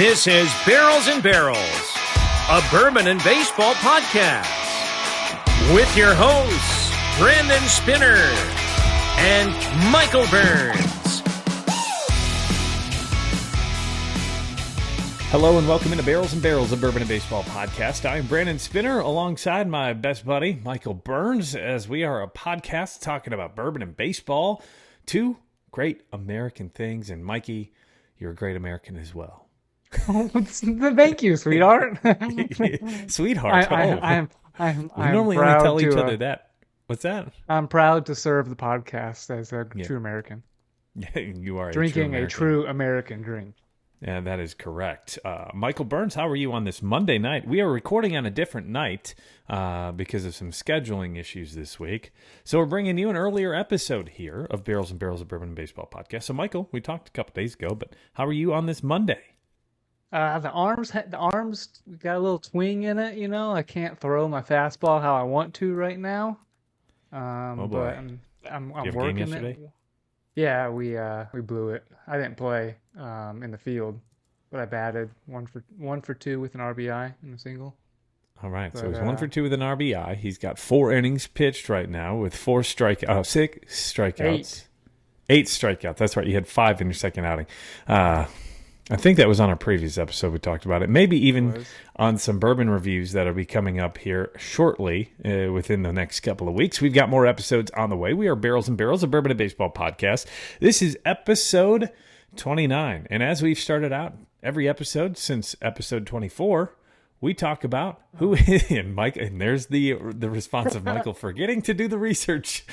This is Barrels and Barrels, a bourbon and baseball podcast, with your hosts, Brandon Spinner and Michael Burns. Hello and welcome into Barrels and Barrels, a bourbon and baseball podcast. I am Brandon Spinner alongside my best buddy, Michael Burns, as we are a podcast talking about bourbon and baseball, two great American things. And Mikey, you're a great American as well. Thank you, sweetheart. Sweetheart. I'm we normally only tell each other that. What's that? I'm proud to serve the podcast as a true American. You are drinking a true American drink. Yeah, that is correct. Michael Burns, how are you on this Monday night? We are recording on a different night because of some scheduling issues this week. So we're bringing you an earlier episode here of Barrels and Barrels of Bourbon and Baseball podcast. So Michael, we talked a couple days ago, but how are you on this Monday? The arms got a little twing in it, you know. I can't throw my fastball how I want to right now. Oh boy. But I'm working it. Yeah, we blew it. I didn't play in the field, but I batted one for two with an RBI in a single. All right, so he's 1 for 2 with an RBI. He's got 4 innings pitched right now with 6 strikeouts. 8 strikeouts. That's right. You had 5 in your second outing. I think that was on our previous episode we talked about it. Maybe even on some bourbon reviews that will be coming up here shortly within the next couple of weeks. We've got more episodes on the way. We are Barrels and Barrels, a bourbon and baseball podcast. This is episode 29. And as we've started out every episode since episode 24, we talk about who and Mike, and there's the response of Michael forgetting to do the research.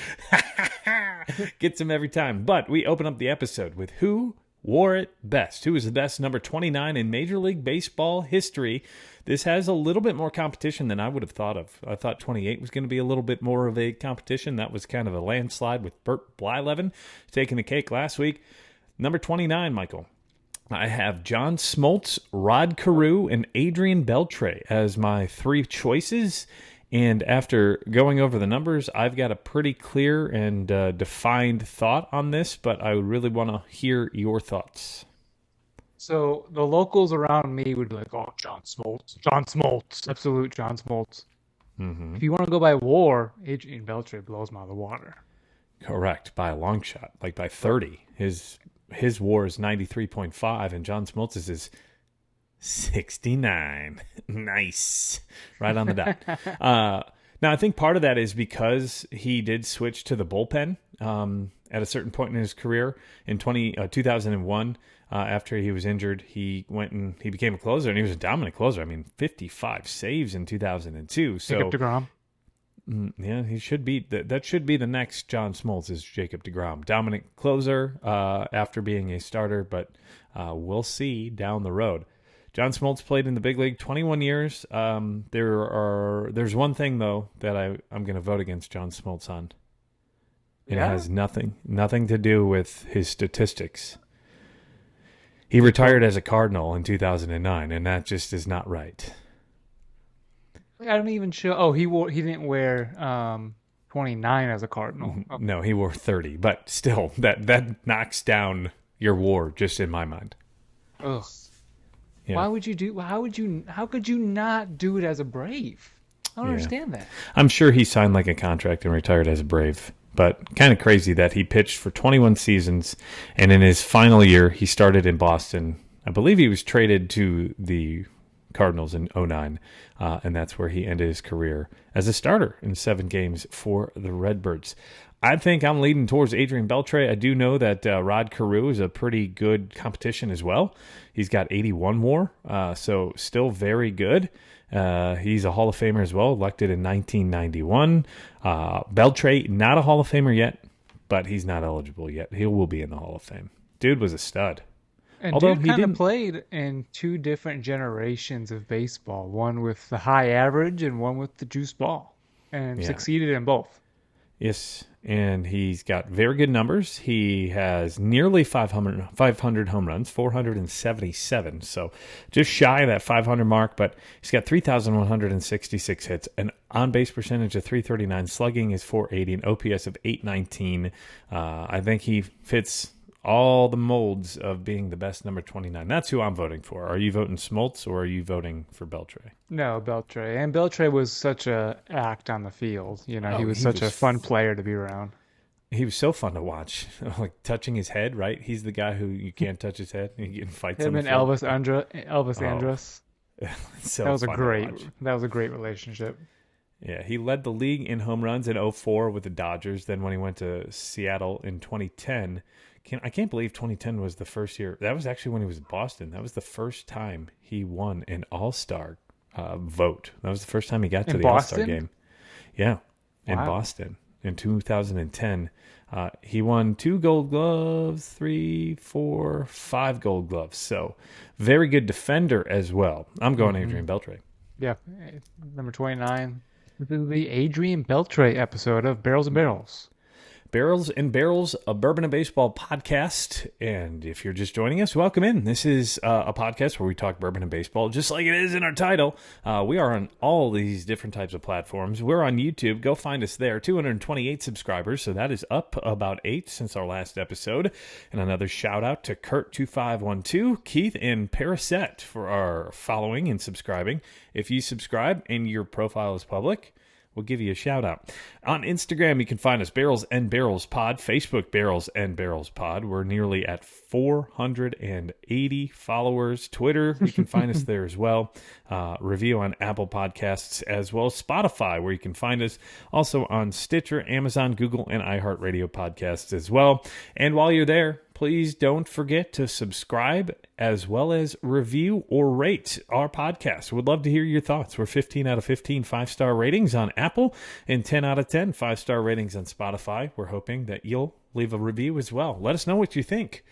Gets him every time. But we open up the episode with who wore it best. Who is the best number 29 in Major League Baseball history? This has a little bit more competition than I would have thought of. I thought 28 was going to be a little bit more of a competition. That was kind of a landslide with Bert Blyleven taking the cake last week. Number 29, Michael. I have John Smoltz, Rod Carew, and Adrian Beltre as my 3 choices. And after going over the numbers, I've got a pretty clear and defined thought on this, but I would really want to hear your thoughts. So the locals around me would be like, oh, John Smoltz, absolute John Smoltz. Mm-hmm. If you want to go by WAR, Adrian Beltre blows him out of the water. Correct, by a long shot, like by 30. His WAR is 93.5, and John Smoltz's is 69. Nice. Right on the dot. Now, I think part of that is because he did switch to the bullpen at a certain point in his career. In 2001, after he was injured, he went and he became a closer, and he was a dominant closer. I mean, 55 saves in 2002. So, Jacob deGrom. Yeah, he should be. That should be the next John Smoltz is Jacob deGrom. Dominant closer after being a starter, but we'll see down the road. John Smoltz played in the big league 21 years. There's one thing, though, that I'm going to vote against John Smoltz on. It has nothing to do with his statistics. He retired as a Cardinal in 2009, and that just is not right. I don't even show. Oh, he didn't wear 29 as a Cardinal. Okay. No, he wore 30, but still, that knocks down your WAR just in my mind. Ugh. Yeah. How could you not do it as a Brave? I don't understand that. I'm sure he signed like a contract and retired as a Brave, but kind of crazy that he pitched for 21 seasons, and in his final year, he started in Boston. I believe he was traded to the Cardinals in 2009, and that's where he ended his career as a starter in 7 games for the Redbirds. I think I'm leading towards Adrian Beltre. I do know that Rod Carew is a pretty good competition as well. He's got 81 WAR, so still very good. He's a Hall of Famer as well, elected in 1991. Beltre, not a Hall of Famer yet, but he's not eligible yet. He will be in the Hall of Fame. Dude was a stud. And although dude kind of played in 2 different generations of baseball, one with the high average and one with the juice ball, and succeeded in both. Yes, and he's got very good numbers. He has nearly 500 home runs, 477, so just shy of that 500 mark, but he's got 3,166 hits, an on-base percentage of .339, slugging is .480, an OPS of .819. I think he fits all the molds of being the best number 29. That's who I'm voting for. Are you voting Smoltz or are you voting for Beltre? No, Beltre. And Beltre was such a act on the field. He was such a fun player to be around. He was so fun to watch, like touching his head. Right, he's the guy who you can't touch his head. You get in fights. Him and Elvis Andrus. So that was a great relationship. Yeah, he led the league in home runs in 2004 with the Dodgers. Then when he went to Seattle in 2010, I can't believe 2010 was the first year. That was actually when he was in Boston. That was the first time he won an All-Star vote. That was the first time he got to the All-Star game. Yeah, in Boston in 2010. He won 2 Gold Gloves, 3, 4, 5 Gold Gloves. So very good defender as well. I'm going Adrian Beltre. Yeah, number 29. This is the Adrian Beltre episode of Barrels and Barrels. Barrels and Barrels, a Bourbon and Baseball podcast. And if you're just joining us, welcome in. This is a podcast where we talk bourbon and baseball, just like it is in our title. We are on all these different types of platforms. We're on YouTube. Go find us there. 228 subscribers, so that is up about 8 since our last episode. And another shout out to Kurt2512, Keith, and Parasette for our following and subscribing. If you subscribe and your profile is public, we'll give you a shout out. On Instagram, you can find us Barrels and Barrels Pod, Facebook Barrels and Barrels Pod. We're nearly at 480 followers. Twitter, you can find us there as well. Review on Apple Podcasts as well as Spotify, where you can find us also on Stitcher, Amazon, Google, and iHeartRadio podcasts as well. And while you're there, please don't forget to subscribe as well as review or rate our podcast. We'd love to hear your thoughts. We're 15 out of 15 5-star ratings on Apple and 10 out of 10 5-star ratings on Spotify. We're hoping that you'll leave a review as well. Let us know what you think.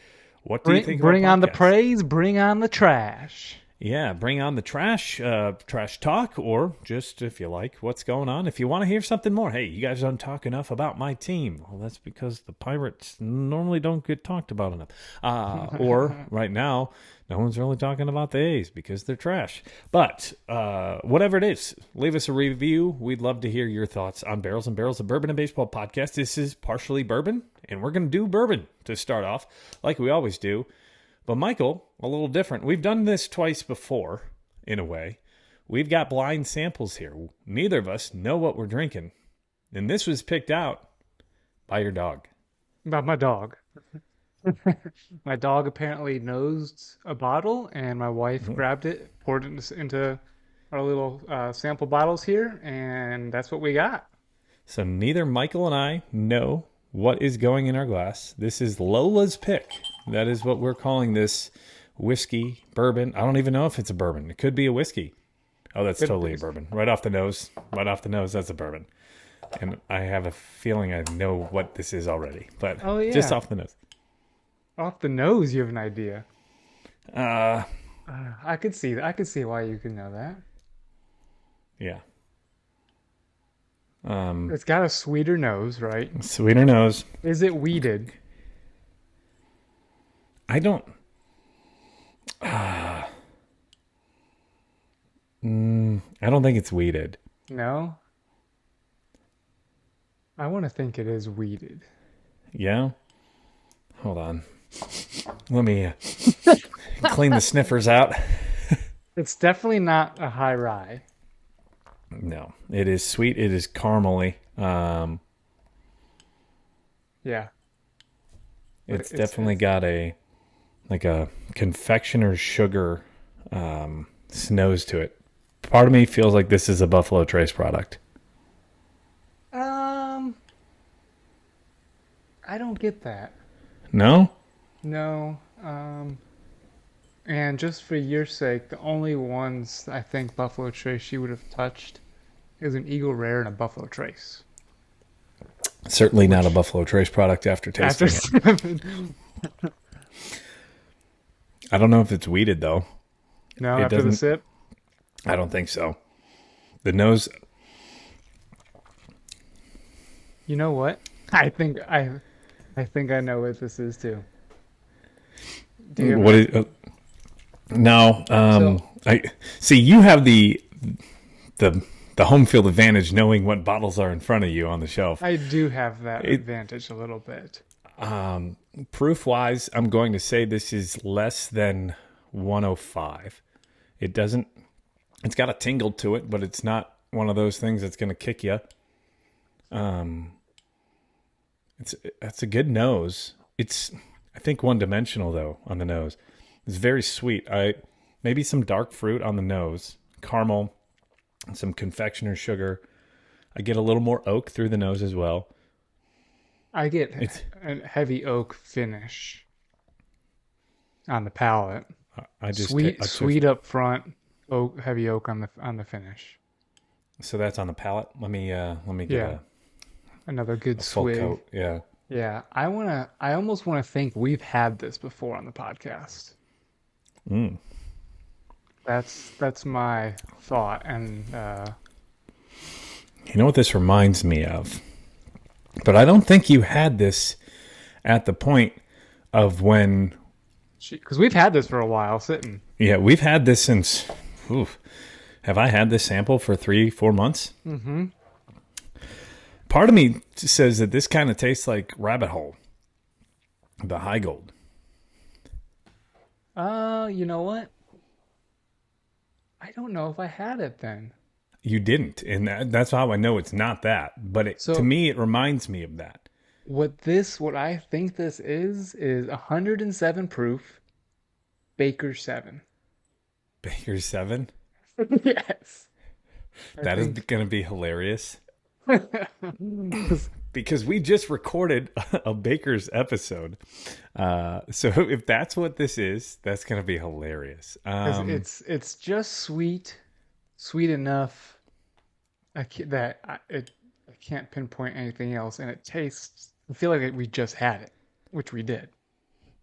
What do you think? Bring on the praise, bring on the trash. Yeah, bring on the trash talk, or just, if you like, what's going on. If you want to hear something more, hey, you guys don't talk enough about my team. Well, that's because the Pirates normally don't get talked about enough. Or, right now, no one's really talking about the A's because they're trash. But whatever it is, leave us a review. We'd love to hear your thoughts on Barrels and Barrels, a Bourbon and Baseball podcast. This is partially bourbon, and we're going to do bourbon to start off, like we always do. But Michael, a little different. We've done this twice before, in a way. We've got blind samples here. Neither of us know what we're drinking. And this was picked out by your dog. By my dog. My dog apparently nosed a bottle, and my wife grabbed it, poured it into our little sample bottles here, and that's what we got. So neither Michael and I know what is going in our glass. This is Lola's pick. That is what we're calling this whiskey, bourbon. I don't even know if it's a bourbon. It could be a whiskey. Oh, that's totally a bourbon. Right off the nose. Right off the nose, that's a bourbon. And I have a feeling I know what this is already. But just off the nose. Off the nose, you have an idea. I could see that. I could see why you could know that. Yeah. It's got a sweeter nose, right? Sweeter nose. Is it weeded? I don't. I don't think it's weeded. No? I want to think it is weeded. Yeah? Hold on. Let me clean the sniffers out. It's definitely not a high rye. No, it is sweet. It is caramely. Yeah. It's definitely got a confectioner's sugar nose to it. Part of me feels like this is a Buffalo Trace product. I don't get that. No? No. And just for your sake, the only ones I think Buffalo Trace she would have touched is an Eagle Rare and a Buffalo Trace. Certainly not a Buffalo Trace product after tasting it. I don't know if it's weeded, though. No, after the sip? I don't think so. The nose... You know what? I think I know what this is, too. No. I see. You have the home field advantage, knowing what bottles are in front of you on the shelf. I do have that advantage a little bit. proof-wise, I'm going to say this is less than 105. It doesn't. It's got a tingle to it, but it's not one of those things that's going to kick you. That's a good nose. It's, I think, one-dimensional though on the nose. It's very sweet. Maybe some dark fruit on the nose, caramel, some confectioner's sugar. I get a little more oak through the nose as well. I get a heavy oak finish on the palate. I just sweet up front, heavy oak on the finish. So that's on the palate. Let me get another good a full swig. coat. Yeah. Yeah, I almost want to think we've had this before on the podcast. That's my thought, and you know what this reminds me of? But I don't think you had this at the point of when, because we've had this for a while sitting. Yeah, we've had this since. Have I had this sample for 3-4 months? Mm-hmm. Part of me says that this kind of tastes like Rabbit Hole, the High Gold. You know what? I don't know if I had it then. You didn't, and that's how I know it's not that. But to me, it reminds me of that. What I think this is 107 proof, Baker's 7. Baker's 7? Yes. That is going to be hilarious. Because we just recorded a Baker's episode. So if that's what this is, that's going to be hilarious. It's just sweet enough I can't pinpoint anything else, and it tastes. I feel like we just had it, which we did.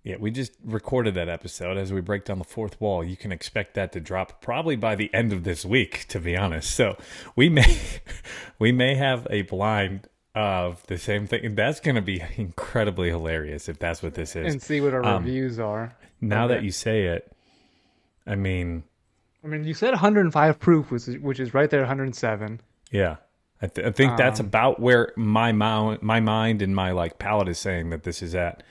Yeah, we just recorded that episode. As we break down the fourth wall, you can expect that to drop probably by the end of this week, to be honest. So we may have a blind of the same thing, and that's going to be incredibly hilarious if that's what this is. And see what our reviews are. Now that you say it, I mean, you said 105 proof, which is right there, 107. Yeah, I think that's about where my mind and my palate is saying that this is at.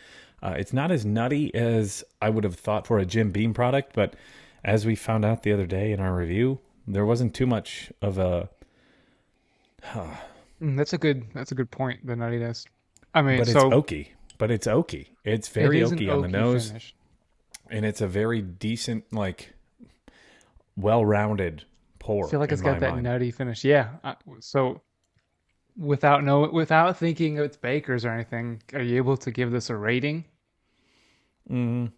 It's not as nutty as I would have thought for a Jim Beam product, but as we found out the other day in our review, there wasn't too much of a. That's a good point. The nuttiness. But it's oaky. It's very oaky on the nose, finish. And it's a very decent, well-rounded pour. I feel like it's got that nutty finish. Yeah. So without thinking it's Baker's or anything, are you able to give this a rating? I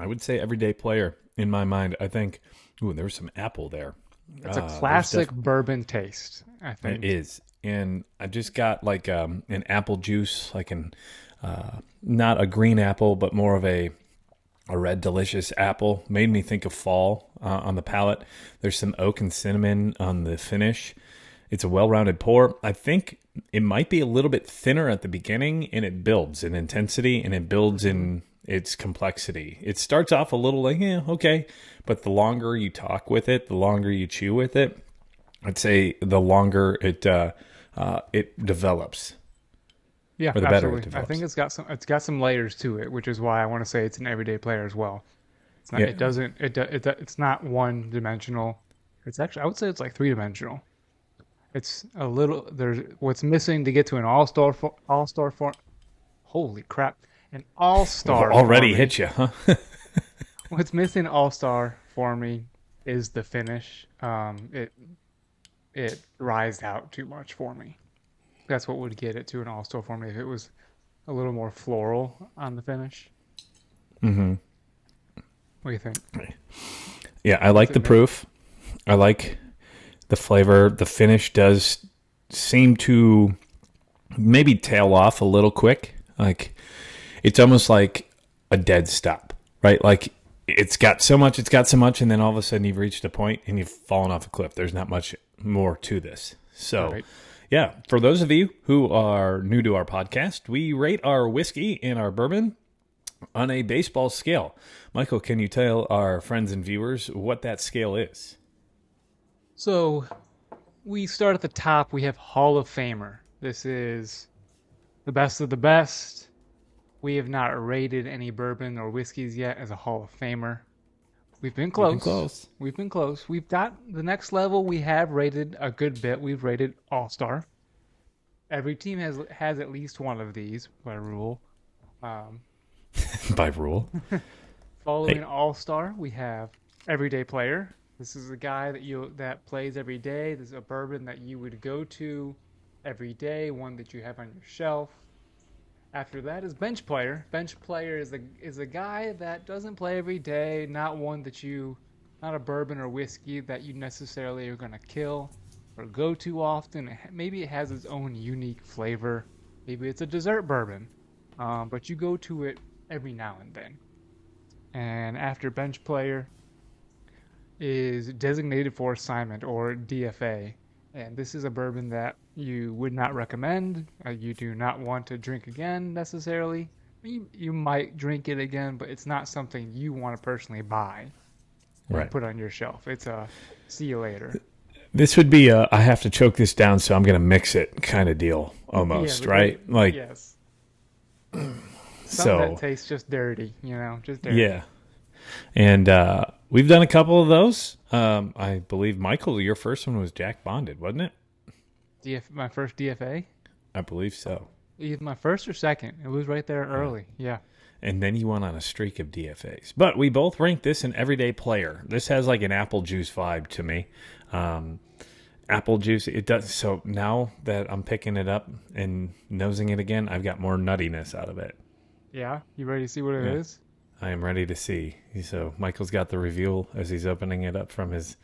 would say everyday player in my mind. I think, there's some apple there. It's a classic bourbon taste, I think. It is. And I just got an apple juice, not a green apple, but more of a red delicious apple. Made me think of fall on the palate. There's some oak and cinnamon on the finish. It's a well-rounded pour. I think it might be a little bit thinner at the beginning, and it builds in intensity, and it builds in its complexity. It starts off a little okay, but the longer you talk with it, the longer you chew with it, I'd say the longer it develops. Yeah, or the better it develops. I think it's got some layers to it, which is why I want to say it's an everyday player as well. It's not. Yeah. It's not one dimensional. It's actually, I would say it's 3-dimensional. It's a little. There's what's missing to get to an all-star form. Holy crap! An all-star already hit you, huh? What's missing all-star for me is the finish. It rised out too much for me. That's what would get it to an all-star for me if it was a little more floral on the finish. Mm-hmm. What do you think? Yeah, I like the proof. I like the flavor. The finish does seem to maybe tail off a little quick. It's almost like a dead stop, right? It's got so much, and then all of a sudden you've reached a point and you've fallen off a cliff. There's not much more to this. So, right. Yeah, for those of you who are new to our podcast, we rate our whiskey and our bourbon on a baseball scale. Michael, can you tell our friends and viewers what that scale is? So, we start at the top. We have Hall of Famer. This is the best of the best. we have not rated any bourbon or whiskeys yet as a Hall of Famer. We've been close. We've been close. We've got the next level. We have rated a good bit. We've rated All-Star. Every team has at least one of these by rule. By rule. Following All-Star, we have Everyday Player. This is a guy that plays every day. This is a bourbon that you would go to every day, one that you have on your shelf. After that is Bench Player. Bench Player is a guy that doesn't play every day, not a bourbon or whiskey that you necessarily are going to kill or go to often. Maybe it has its own unique flavor. Maybe it's a dessert bourbon, but you go to it every now and then. And after Bench Player is Designated for Assignment, or DFA. And this is a bourbon that you would not recommend. You do not want to drink again necessarily. You might drink it again, but it's not something you want to personally buy and put on your shelf. It's a see you later. This would be I have to choke this down, so I'm going to mix it kind of deal almost, right? Like, yes. So that tastes just dirty, just dirty. Yeah. And we've done a couple of those. I believe, Michael, your first one was Jack Bonded, wasn't it? My first DFA? I believe so. Either my first or second. It was right there early. Yeah. And then you went on a streak of DFAs. But we both ranked this an everyday player. This has like an apple juice vibe to me. Apple juice, it does. So now that I'm picking it up and nosing it again, I've got more nuttiness out of it. Yeah? You ready to see what it is? I am ready to see. So Michael's got the reveal as he's opening it up from his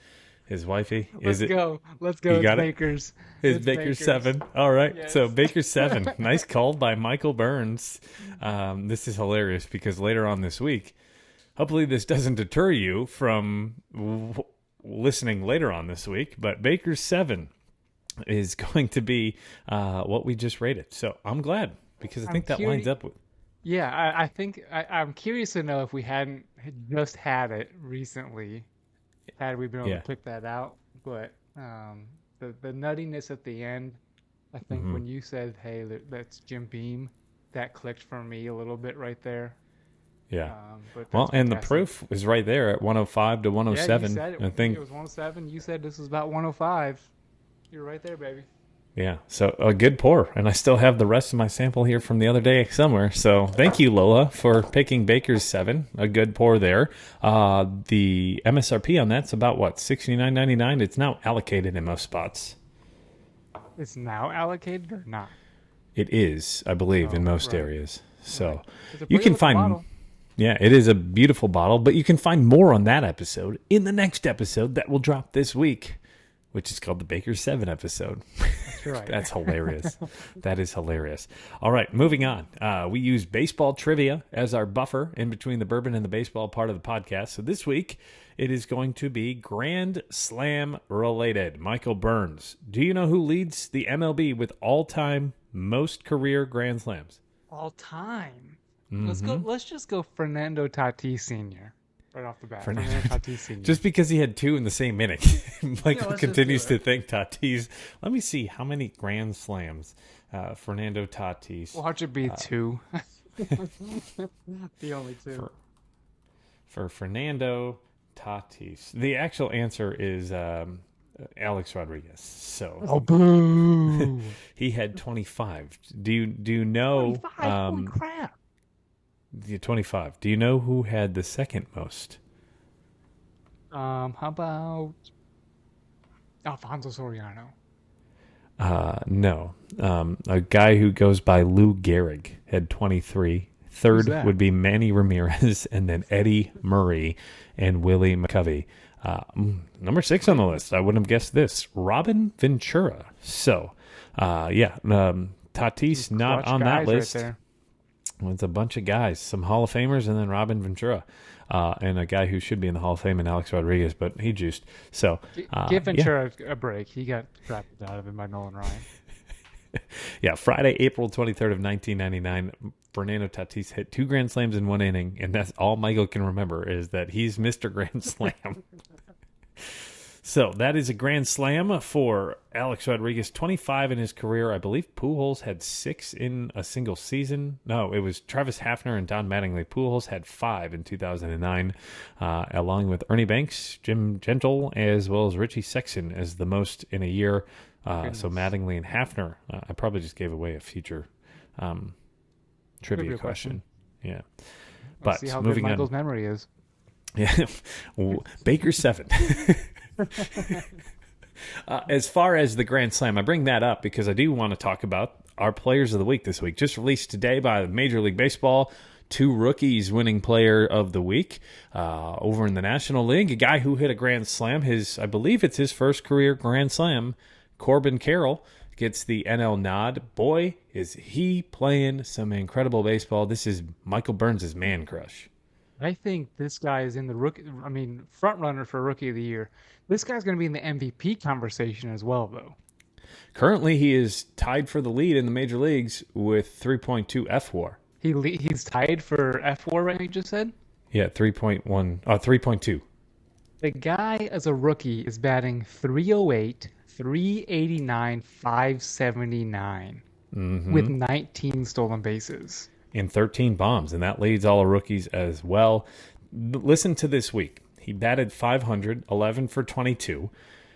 wifey. Let's go. It's Baker's. It's Baker's 7. All right. Yes. So Baker's 7. Nice call by Michael Burns. This is hilarious because later on this week, hopefully this doesn't deter you from listening later on this week, but Baker's 7 is going to be what we just rated. So I'm glad because I think that lines up with. Yeah, I think I'm curious to know if we hadn't just had it recently, had we been able to pick that out. But the nuttiness at the end, I think when you said, "Hey, that's Jim Beam," that clicked for me a little bit right there. Yeah. Well, and the proof is right there at 105 to 107. Yeah, you said I think it was 107. You said this was about 105. You're right there, baby. Yeah, so a good pour, and I still have the rest of my sample here from the other day somewhere. So thank you, Lola, for picking Baker's 7. A good pour there. The MSRP on that's about what, $69.99. It's now allocated in most spots. It's now allocated or not? It is, I believe, in most areas. So you can find. Bottle. Yeah, it is a beautiful bottle, but you can find more on that episode in the next episode that will drop this week, which is called the Baker's 7 episode. That's right. That's hilarious. That is hilarious. All right, moving on. We use baseball trivia as our buffer in between the bourbon and the baseball part of the podcast. So this week, it is going to be Grand Slam related. Michael Burns, do you know who leads the MLB with all-time most career Grand Slams? All time? Mm-hmm. Let's just go Fernando Tatis Sr. Right off the bat. Fernando Tatis Sr. Just because he had 2 in the same inning. Michael continues to think Tatis. Let me see how many Grand Slams Fernando Tatis. Watch it be 2. The only 2. For Fernando Tatis. The actual answer is Alex Rodriguez. So boo! He had 25. Do you know? 25? Holy crap! 25. Do you know who had the second most? How about Alfonso Soriano? No. A guy who goes by Lou Gehrig had 23. Third would be Manny Ramirez, and then Eddie Murray and Willie McCovey. Number 6 on the list. I wouldn't have guessed this. Robin Ventura. So, Tatis not on that list. Right there. It's a bunch of guys, some Hall of Famers, and then Robin Ventura, and a guy who should be in the Hall of Fame, and Alex Rodriguez, but he juiced. So give Ventura a break. He got craped out of him by Nolan Ryan. Yeah, Friday, April 23rd of 1999, Fernando Tatis hit 2 Grand Slams in 1 inning, and that's all Michael can remember is that he's Mr. Grand Slam. So that is a grand slam for Alex Rodriguez, 25 in his career. I believe Pujols had 6 in a single season. No, it was Travis Hafner and Don Mattingly. Pujols had 5 in 2009, along with Ernie Banks, Jim Gentle, as well as Richie Sexson as the most in a year. So Mattingly and Hafner. I probably just gave away a future trivia question. Yeah. Let's see how good Michael's memory is. Yeah, Baker 7. As far as the Grand Slam, I bring that up because I do want to talk about our Players of the Week this week. Just released today by Major League Baseball. 2 rookies winning Player of the Week over in the National League. A guy who hit a Grand Slam. I believe it's his first career Grand Slam. Corbin Carroll gets the NL nod. Boy, is he playing some incredible baseball. This is Michael Burns' man crush. I think this guy is in the front runner for Rookie of the Year. This guy's going to be in the MVP conversation as well, though. Currently, he is tied for the lead in the major leagues with 3.2 F-WAR. He's tied for F-WAR, right? You just said? Yeah, 3.2. The guy as a rookie is batting 308, 389, 579 with 19 stolen bases. And 13 bombs, and that leads all the rookies as well. Listen to this week. He batted .500, 11 for 22.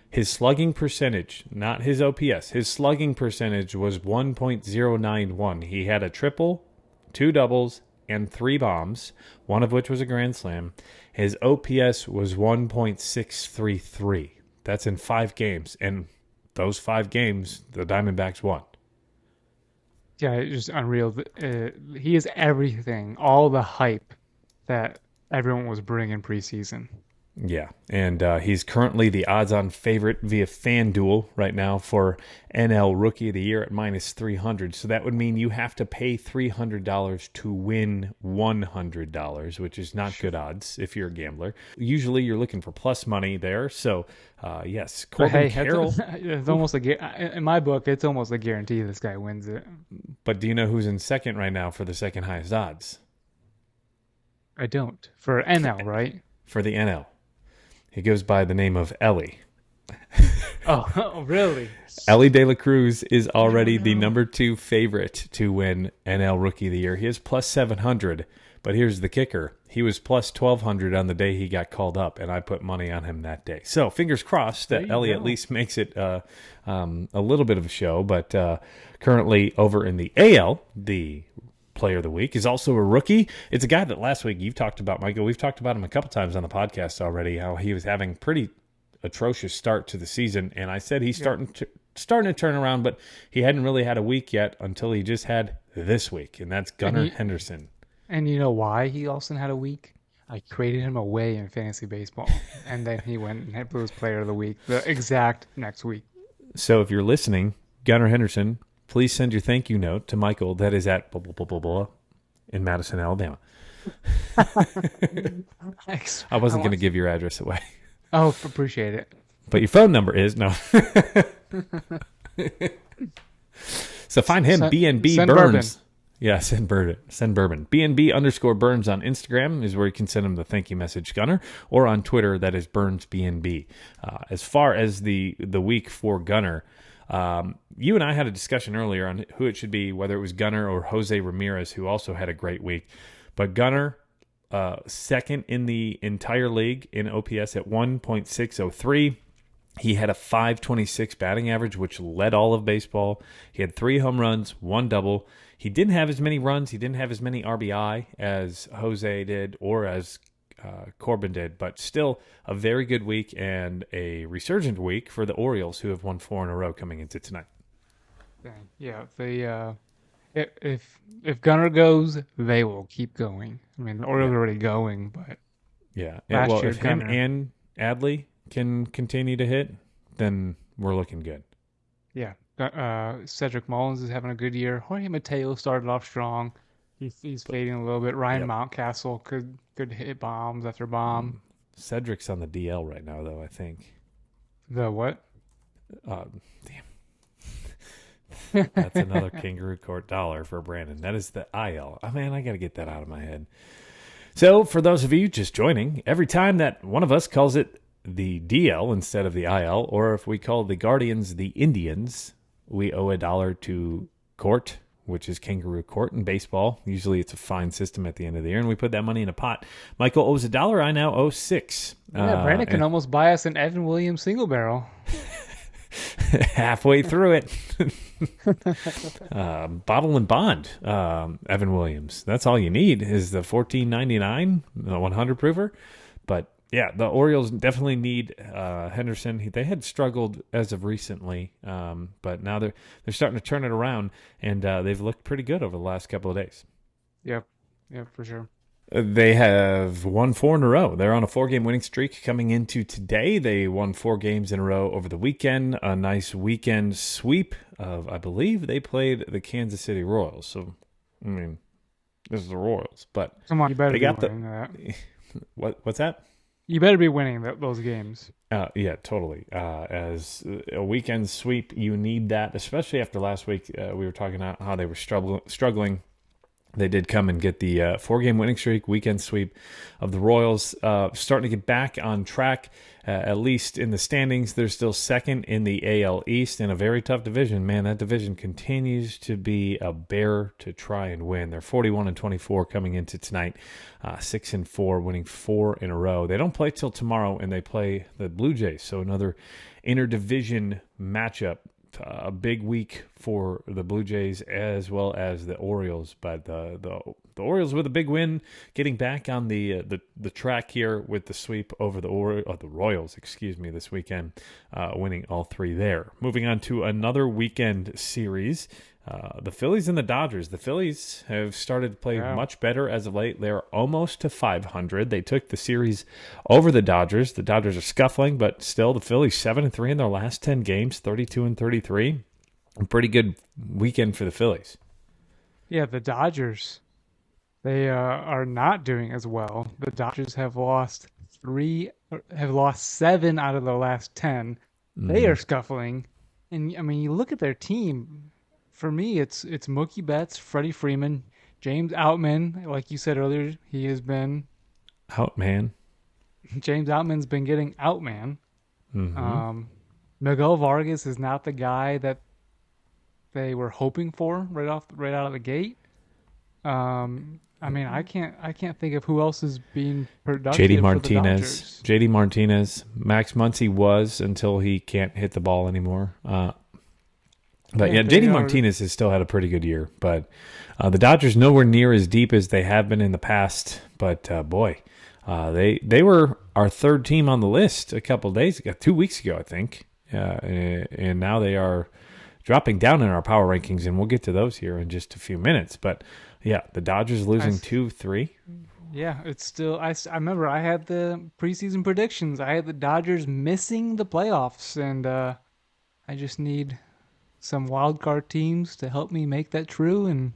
His slugging percentage, not his OPS, his slugging percentage was 1.091. He had a triple, 2 doubles, and 3 bombs, one of which was a grand slam. His OPS was 1.633. That's in 5 games, and those 5 games, the Diamondbacks won. Yeah, it's just unreal. He is everything, all the hype that everyone was bringing preseason. Yeah, and he's currently the odds-on favorite via FanDuel right now for NL Rookie of the Year at -300. So that would mean you have to pay $300 to win $100, which is not good odds if you're a gambler. Usually you're looking for plus money there. So, yes, Corbin Carroll. It's almost in my book, it's almost a guarantee this guy wins it. But do you know who's in second right now for the second highest odds? I don't. For NL, right? For the NL. He goes by the name of Ellie. Oh, really? Ellie De La Cruz is already the number 2 favorite to win NL Rookie of the Year. He is plus 700, but here's the kicker. He was plus 1,200 on the day he got called up, and I put money on him that day. So fingers crossed that Ellie at least makes it a little bit of a show, but currently over in the AL, the Player of the Week is also a rookie. It's a guy that last week you've talked about, Michael. We've talked about him a couple times on the podcast already, how he was having pretty atrocious start to the season, and I said he's starting to turn around, but he hadn't really had a week yet until he just had this week, and that's Gunnar Henderson. And you know why he also had a week? I traded him away in fantasy baseball, and then he went and blew his Player of the Week the exact next week. So if you're listening, Gunnar Henderson, please send your thank you note to Michael. That is at blah, blah, blah, blah, blah, in Madison, Alabama. I wasn't going to give your address away. Oh, appreciate it. But your phone number is no. So find him, BNB Burns. Bourbon. Yeah, send Bourbon. BNB_Burns on Instagram is where you can send him the thank you message, Gunnar, or on Twitter, that is BurnsBNB. As far as the week for Gunnar, you and I had a discussion earlier on who it should be, whether it was Gunnar or Jose Ramirez, who also had a great week. But Gunnar, second in the entire league in OPS at 1.603. He had a .526 batting average, which led all of baseball. He had 3 home runs, 1 double. He didn't have as many runs. He didn't have as many RBI as Jose did or as Corbin did, but still a very good week and a resurgent week for the Orioles, who have won 4 in a row coming into tonight. Yeah, if Gunnar goes, they will keep going. I mean, the Orioles are already going, but yeah. Well, if him and Adley can continue to hit, then we're looking good. Yeah. Cedric Mullins is having a good year. Jorge Mateo started off strong. He's fading a little bit. Ryan Mountcastle could hit bombs after bomb. Cedric's on the DL right now, though, I think. The what? Damn. That's another Kangaroo Court dollar for Brandon. That is the IL. Oh, man, I got to get that out of my head. So, for those of you just joining, every time that one of us calls it the DL instead of the IL, or if we call the Guardians the Indians, we owe $1 to Court, which is Kangaroo Court in baseball. Usually it's a fine system at the end of the year, and we put that money in a pot. Michael owes $1. I now owe $6. Yeah, Brandon can almost buy us an Evan Williams single barrel. Halfway through it. Bottle and bond, Evan Williams. That's all you need is the $14.99, the 100 prover. But yeah, the Orioles definitely need Henderson. They had struggled as of recently, but now they're starting to turn it around, and they've looked pretty good over the last couple of days. Yep, for sure. They have won 4 in a row. They're on a 4-game winning streak coming into today. They won 4 games in a row over the weekend. A nice weekend sweep of, I believe, they played the Kansas City Royals. So, I mean, this is the Royals, but come on, you better they be got winning that. What's that? You better be winning those games. Yeah, totally. As a weekend sweep, you need that, especially after last week. We were talking about how they were struggling. They did come and get the 4-game winning streak, weekend sweep of the Royals, starting to get back on track, at least in the standings. They're still second in the AL East in a very tough division. Man, that division continues to be a bear to try and win. They're 41-24 coming into tonight, 6-4, winning 4 in a row. They don't play till tomorrow, and they play the Blue Jays, so another interdivision matchup. A big week for the Blue Jays as well as the Orioles, but the Orioles with a big win, getting back on the track here with the sweep over the Royals, this weekend, winning all 3 there. Moving on to another weekend series. The Phillies and the Dodgers. The Phillies have started to play much better as of late. They're almost to 500. They took the series over the Dodgers. The Dodgers are scuffling, but still the Phillies 7-3 in their last 10 games, 32-33. A pretty good weekend for the Phillies. Yeah, the Dodgers, they are not doing as well. The Dodgers have lost 7 out of their last 10. They are scuffling. And I mean, you look at their team. For me, it's Mookie Betts, Freddie Freeman, James Outman. Like you said earlier, he has been Outman. James Outman's been getting Outman. Mm-hmm. Miguel Vargas is not the guy that they were hoping for right out of the gate. I mean, I can't think of who else is being productive. JD Martinez, Max Muncy was until he can't hit the ball anymore. But yeah, JD Martinez has still had a pretty good year. But the Dodgers nowhere near as deep as they have been in the past. But boy, they were our 3rd team on the list a couple of days ago, 2 weeks ago, I think. And now they are dropping down in our power rankings, and we'll get to those here in just a few minutes. But yeah, the Dodgers losing 2-3. Yeah, it's still. I remember I had the preseason predictions. I had the Dodgers missing the playoffs, and I just need some wild card teams to help me make that true, and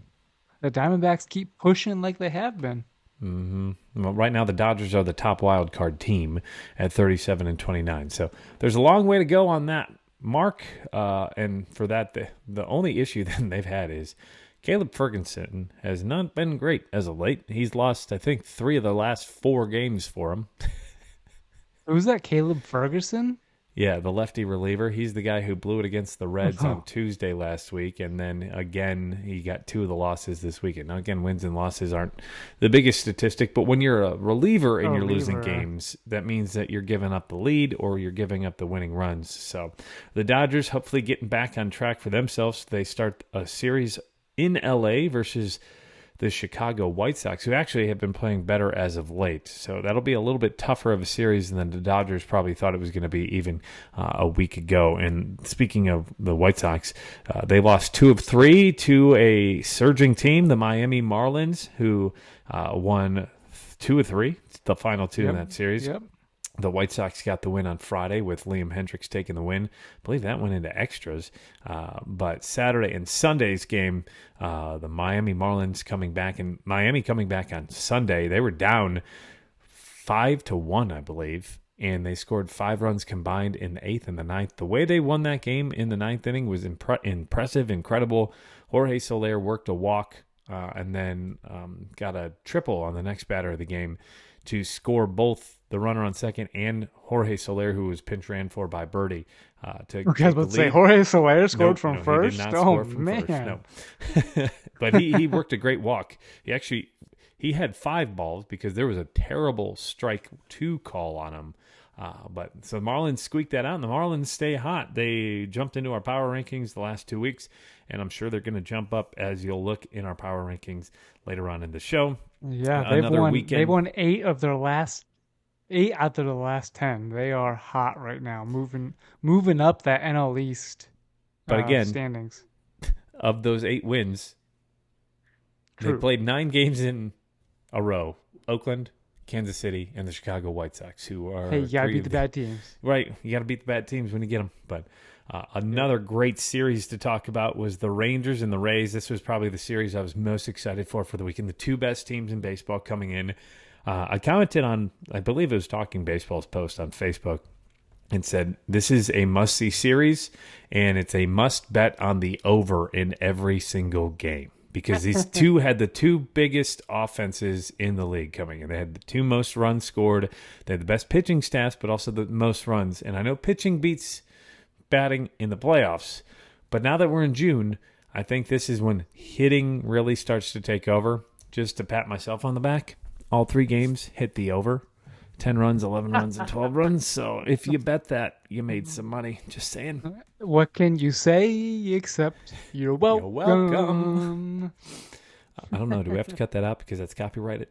the Diamondbacks keep pushing like they have been. Mm-hmm. Well, right now the Dodgers are the top wild card team at 37-29. So there's a long way to go on that mark. And for that, the only issue then they've had is Caleb Ferguson has not been great as of late. He's lost, I think, 3 of the last 4 games for him. Who's that, Caleb Ferguson? Yeah, the lefty reliever. He's the guy who blew it against the Reds on Tuesday last week, and then again he got 2 of the losses this weekend. Now, again, wins and losses aren't the biggest statistic, but when you're a reliever and you're losing games, that means that you're giving up the lead or you're giving up the winning runs. So the Dodgers hopefully getting back on track for themselves. They start a series in LA versus the Chicago White Sox, who actually have been playing better as of late. So that'll be a little bit tougher of a series than the Dodgers probably thought it was going to be even a week ago. And speaking of the White Sox, they lost 2 of 3 to a surging team, the Miami Marlins, who won 2 of 3, the final 2 in that series. Yep. The White Sox got the win on Friday with Liam Hendricks taking the win. I believe that went into extras. But Saturday and Sunday's game, the Miami Marlins coming back, and Miami coming back on Sunday. They were down 5-1, I believe, and they scored 5 runs combined in the 8th and the 9th. The way they won that game in the 9th inning was impressive, incredible. Jorge Soler worked a walk and then got a triple on the next batter of the game to score both the runner on second and Jorge Soler, who was pinch ran for by Birdie. Okay, I was about to say Jorge Soler scored from first. He did not score from man. First, no. But he worked a great walk. He had 5 balls because there was a terrible strike 2 call on him. But so the Marlins squeaked that out, and the Marlins stay hot. They jumped into our power rankings the last 2 weeks, and I'm sure they're going to jump up as you'll look in our power rankings later on in the show. Yeah, they've won 8 out of the last 10. They are hot right now, moving up that NL East but again, standings. Of those 8 wins, True. They played 9 games in a row. Oakland, Kansas City, and the Chicago White Sox, who are... Hey, you got to beat the bad teams. Right, you got to beat the bad teams when you get them. But another great series to talk about was the Rangers and the Rays. This was probably the series I was most excited for the weekend. The 2 best teams in baseball coming in. I commented on, I believe it was Talking Baseball's post on Facebook, and said, this is a must-see series, and it's a must-bet on the over in every single game. Because these two had the 2 biggest offenses in the league coming in. They had the 2 most runs scored. They had the best pitching staffs, but also the most runs. And I know pitching beats batting in the playoffs. But now that we're in June, I think this is when hitting really starts to take over. Just to pat myself on the back, all 3 games hit the over. 10 runs, 11 runs, and 12 runs. So if you bet that, you made some money. Just saying. What can you say except you're welcome? You're welcome. I don't know. Do we have to cut that out because that's copyrighted?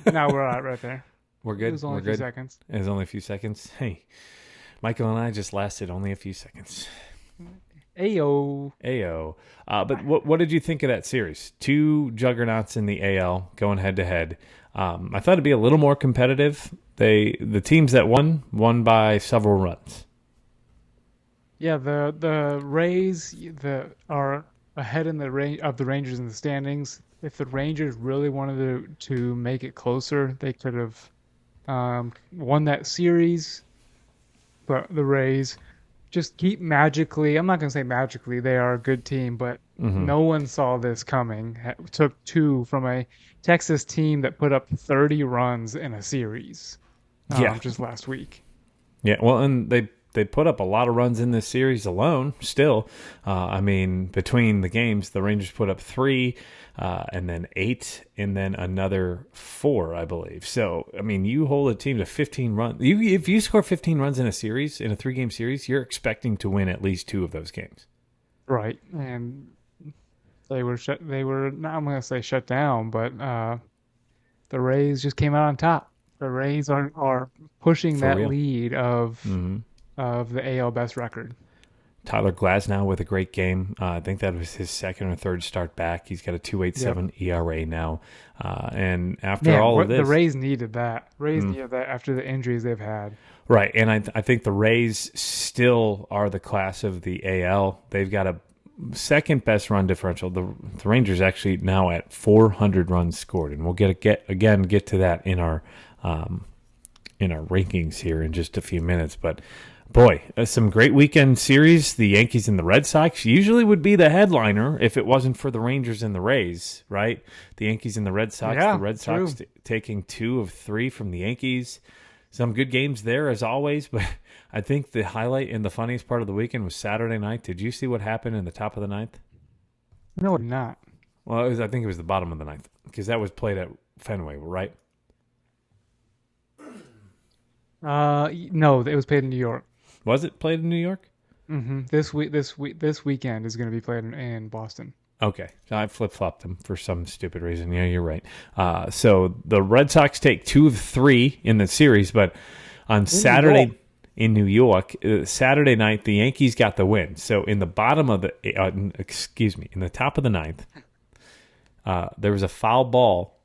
No, we're all right there. We're good. It was only a few seconds. It was only a few seconds. Hey, Michael and I just lasted only a few seconds. Ayo. But what did you think of that series? 2 juggernauts in the AL going head to head. I thought it'd be a little more competitive. The teams that won by several runs. Yeah, the Rays are ahead in the range of the Rangers in the standings. If the Rangers really wanted to make it closer, they could have won that series. But the Rays just keep magically. I'm not going to say magically. They are a good team, but no one saw this coming. It took 2 from a Texas team that put up 30 runs in a series. Just last week. Yeah, well, and they put up a lot of runs in this series alone. Still, I mean, between the games, the Rangers put up 3, and then 8, and then another 4, I believe. So, I mean, you hold a team to 15 runs. If you score 15 runs in a series, in a 3-game series, you're expecting to win at least 2 of those games. Right, and they were not, I'm going to say shut down, but the Rays just came out on top. The Rays are pushing that lead of the AL best record. Tyler Glasnow with a great game. I think that was his 2nd or 3rd start back. He's got a 2.87 ERA now. And after all of this... The Rays needed that. Needed that after the injuries they've had. Right, and I think the Rays still are the class of the AL. They've got a 2nd best run differential. The Rangers actually now at 400 runs scored, and we'll get to that in our rankings here in just a few minutes. But boy, some great weekend series. The Yankees and the Red Sox usually would be the headliner if it wasn't for the Rangers and the Rays, right? The Yankees and the Red Sox. Yeah, the Red Sox taking 2 of 3 from the Yankees. Some good games there as always, but I think the highlight and the funniest part of the weekend was Saturday night. Did you see what happened in the top of the 9th? No, not. Well, I think it was the bottom of the 9th because that was played at Fenway, right? No, it was played in New York. Was it played in New York? Mm-hmm. This weekend is going to be played in Boston. Okay, I flip-flopped them for some stupid reason. Yeah, you're right. So the Red Sox take 2 of 3 in the series, but on Saturday in New York, Saturday night, the Yankees got the win. So in the bottom of the, in the top of the 9th, there was a foul ball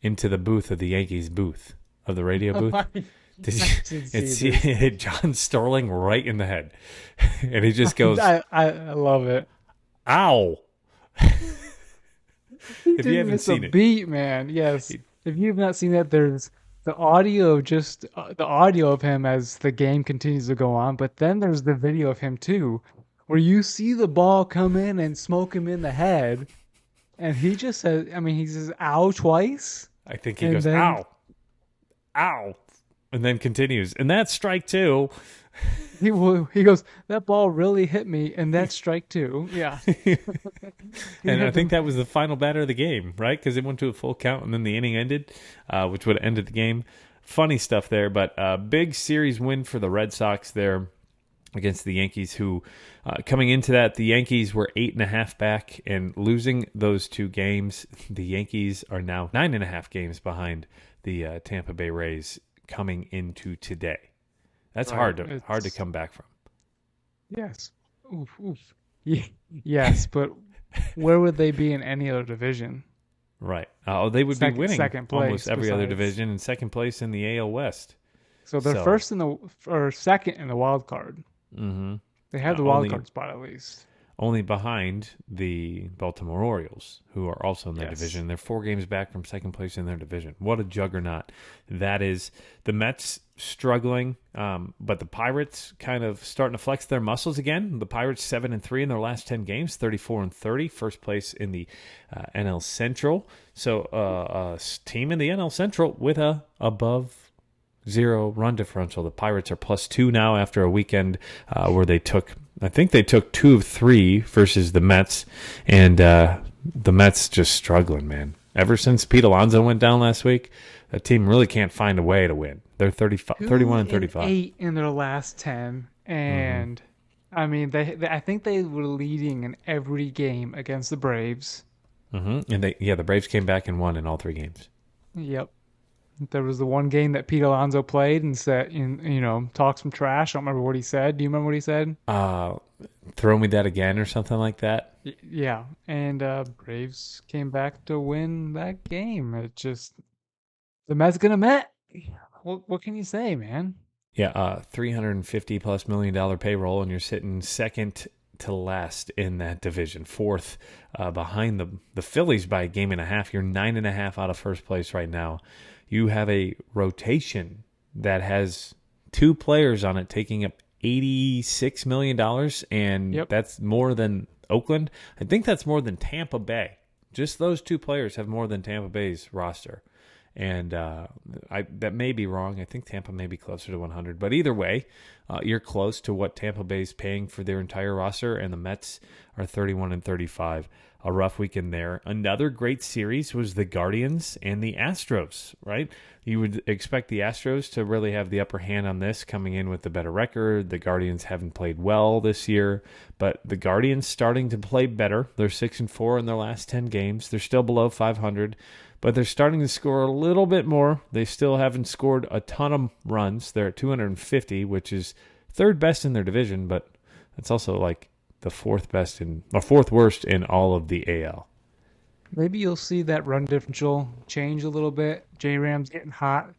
into the booth of the Yankees booth, of the radio booth. It hit John Sterling right in the head. And he just goes, I love it. Ow. If you haven't seen it. Beat, man. Yes. If you've not seen that, there's the audio of him as the game continues to go on, but then there's the video of him too, where you see the ball come in and smoke him in the head. And he just says, I mean, he says "ow" twice, I think he and goes, then ow, ow, and then continues. And that's strike two. he goes, "That ball really hit me," and that's strike two. Yeah, he And I had think them. that was the final batter of the game, right? Because it went to a full count and then the inning ended, which would have ended the game. Funny stuff there, but a big series win for the Red Sox there against the Yankees, who coming into that, the Yankees were 8.5 back, and losing those two games, the Yankees are now 9.5 games behind the Tampa Bay Rays coming into today. That's Right. hard to come back from. Yes. Oof, oof. Yes, but where would they be in any other division? Right. They would be winning Second almost place every other besides. division, and second place in the AL West. So they're So, first in the or second in the wild card. hmm They have the wild only card spot at least. only behind the Baltimore Orioles, who are also in their Yes. division. They're 4 games back from second place in their division. What a juggernaut that is. The Mets struggling, but the Pirates kind of starting to flex their muscles again. The Pirates 7-3 in their last 10 games, 34-30, first place in the NL Central. So a team in the NL Central with a above zero run differential. The Pirates are +2 now after a weekend where I think they took 2 of 3 versus the Mets, and the Mets just struggling, man. Ever since Pete Alonso went down last week, that team really can't find a way to win. They're 31 and 35. 8 in their last 10, and I mean they I think they were leading in every game against the Braves. And the Braves came back and won in all 3 games. Yep. There was the one game that Pete Alonso played and said, talked some trash. I don't remember what he said. Do you remember what he said? Throw me that again or something like that. Yeah. And Braves came back to win that game. It just the Mets gonna Met. What can you say, man? Yeah, $350+ million payroll, and you're sitting second to last in that division, fourth behind the Phillies by a game and a half. You're 9.5 out of first place right now. You have a rotation that has 2 players on it taking up $86 million, and Yep. that's more than Oakland. I think that's more than Tampa Bay. Just those 2 players have more than Tampa Bay's roster. And that may be wrong. I think Tampa may be closer to 100. But either way, you're close to what Tampa Bay's paying for their entire roster, and the Mets are 31 and 35. A rough weekend there. Another great series was the Guardians and the Astros, right? You would expect the Astros to really have the upper hand on this, coming in with the better record. The Guardians haven't played well this year, but the Guardians starting to play better. They're 6-4 in their last 10 games. They're still below 500. But they're starting to score a little bit more. They still haven't scored a ton of runs. They're at 250, which is third best in their division, but it's also like the fourth worst in all of the AL. Maybe you'll see that run differential change a little bit. J-Ram's getting hot.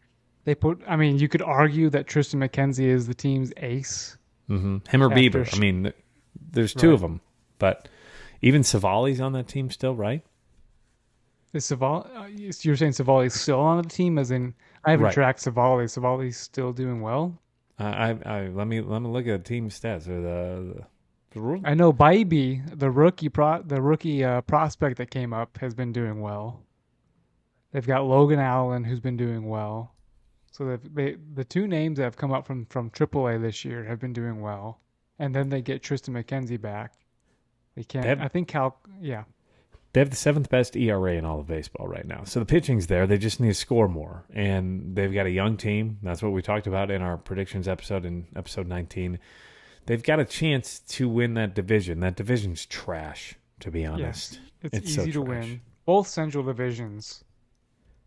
I mean, you could argue that Tristan McKenzie is the team's ace. Him or After Bieber. I mean, there's 2 of them, but even Savali's on that team still, right? Is Savali, you're saying Savali's still on the team? As in, I haven't Right. tracked Savali. Savali's still doing well. Let me look at the team stats or the rule. I know Bybee, the rookie prospect that came up, has been doing well. They've got Logan Allen, who's been doing well. So the 2 names that have come up from AAA this year have been doing well. And then they get Tristan McKenzie back. They can't. I think yeah. They have the 7th best ERA in all of baseball right now. So the pitching's there. They just need to score more. And they've got a young team. That's what we talked about in our predictions episode in episode 19. They've got a chance to win that division. That division's trash, to be honest. Yes, it's so easy to trash. win. Both central divisions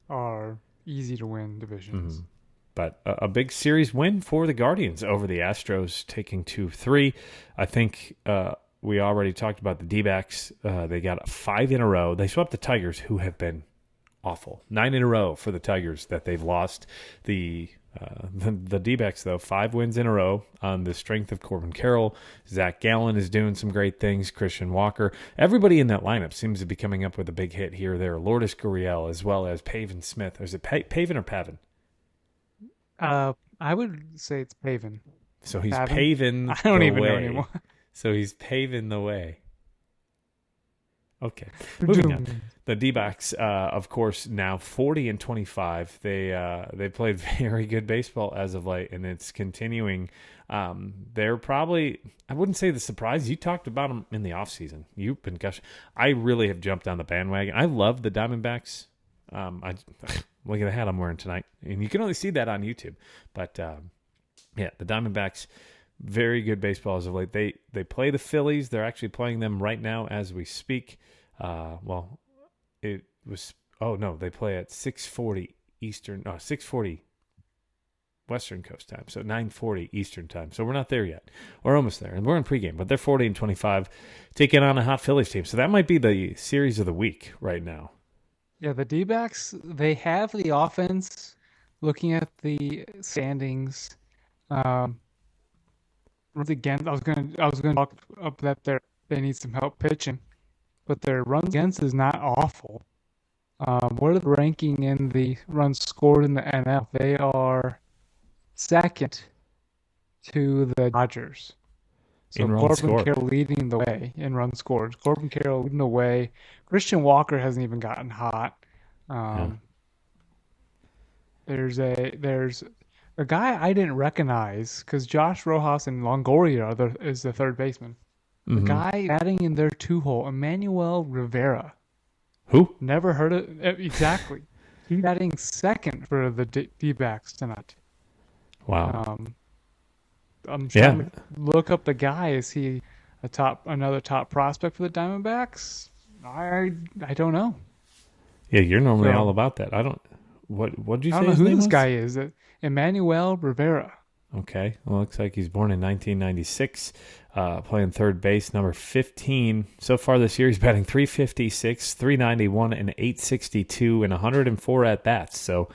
are easy to win divisions. But a big series win for the Guardians over the Astros, taking 2-3. I think we already talked about the D-backs. They got 5 in a row. They swept the Tigers, who have been awful. 9 in a row for the Tigers that they've lost. The D-backs, though, 5 wins in a row on the strength of Corbin Carroll. Zach Gallen is doing some great things. Christian Walker. Everybody in that lineup seems to be coming up with a big hit here or there. Lourdes Gurriel, as well as Pavin Smith. Is it Pavin or Pavin? I would say it's Pavin. So he's Pavin? paving I don't the even way. know anymore. So he's paving the way. Okay. Moving on. The DBacks, of course, now 40-25. They played very good baseball as of late, and it's continuing. They're probably, I wouldn't say the surprise. You talked about them in the offseason. You've been gushing. I really have jumped on the bandwagon. I love the Diamondbacks. Look at the hat I'm wearing tonight. And you can only see that on YouTube. But, yeah, the Diamondbacks, very good baseball as of late. They play the Phillies. They're actually playing them right now as we speak. They play at 6:40 Eastern, 6:40 Western Coast time, so 9:40 Eastern time. So we're not there yet. We're almost there, and we're in pregame, but they're 40-25, taking on a hot Phillies team. So that might be the series of the week right now. Yeah, the D-backs, they have the offense. Looking at the standings, again, I was going to talk up that they need some help pitching, but their runs against is not awful. What are the ranking in the runs scored in the NL? They are second to the Dodgers. So Corbin Carroll leading the way in runs scored. Corbin Carroll leading the way. Christian Walker hasn't even gotten hot. There's a guy I didn't recognize because Josh Rojas and Longoria is the third baseman. The guy batting in their two-hole, Emmanuel Rivera. Who? Never heard of exactly. He's batting second for the D-backs tonight. Wow. I'm trying to look up the guy. Is he another top prospect for the Diamondbacks? I don't know. Yeah, you're normally all about that. I don't. What did you say? I don't know who this guy is. Emmanuel Rivera. Okay. Well, looks like he's born in 1996, playing third base, number 15. So far this year, he's batting .356, .391, and .862, and 104 at-bats. So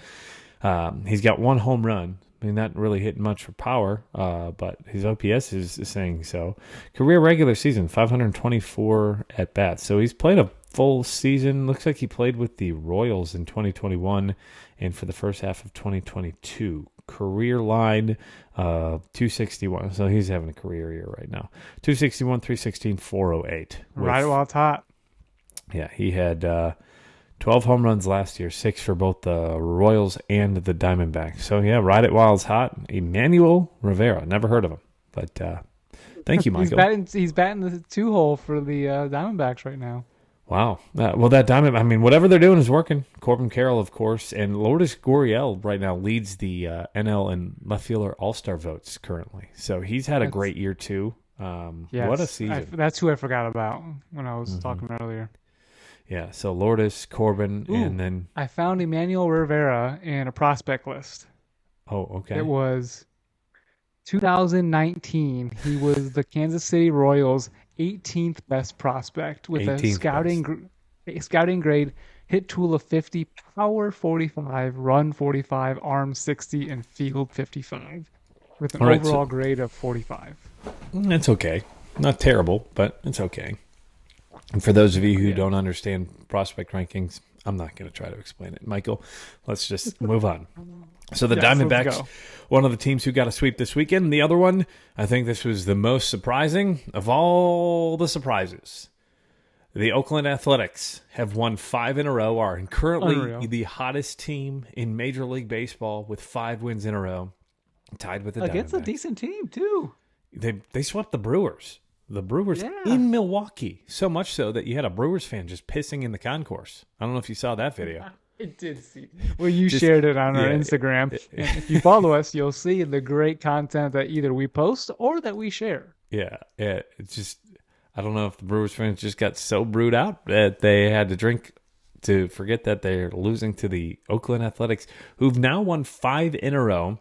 he's got one home run. I mean, not really hitting much for power, but his OPS is saying so. Career regular season, 524 at-bats. So he's played a full season. Looks like he played with the Royals in 2021 and for the first half of 2022. Career line, 261. So he's having a career year right now. 261, 316, 408. Right while it's hot. Yeah, he had 12 home runs last year, 6 for both the Royals and the Diamondbacks. So, yeah, ride it while it's hot. Emmanuel Rivera. Never heard of him. But thank you, Michael. He's batting the two-hole for the Diamondbacks right now. Wow. Well, that Diamond, I mean, whatever they're doing is working. Corbin Carroll, of course, and Lourdes Gurriel right now leads the NL and left fielder all-star votes currently. So he's had a great year, too. Yes, what a season. That's who I forgot about when I was talking earlier. Yeah, so Lourdes, Corbin, and then... I found Emmanuel Rivera in a prospect list. Oh, okay. It was 2019. He was the Kansas City Royals' 18th best prospect with a scouting grade, hit tool of 50, power 45, run 45, arm 60, and field 55, with an overall grade of 45. That's okay. Not terrible, but it's okay. And for those of you who don't understand prospect rankings, I'm not going to try to explain it. Michael, let's just move on. So the Diamondbacks, one of the teams who got a sweep this weekend. The other one, I think this was the most surprising of all the surprises. The Oakland Athletics have won 5 in a row, are currently the hottest team in Major League Baseball with 5 wins in a row, tied with the Diamondbacks. Against a decent team, too. They swept the Brewers. The Brewers in Milwaukee. So much so that you had a Brewers fan just pissing in the concourse. I don't know if you saw that video. I did see. Well, you shared it on our Instagram. If you follow us, you'll see the great content that either we post or that we share. Yeah. It's just, I don't know if the Brewers fans just got so brewed out that they had to drink to forget that they're losing to the Oakland Athletics, who've now won 5 in a row,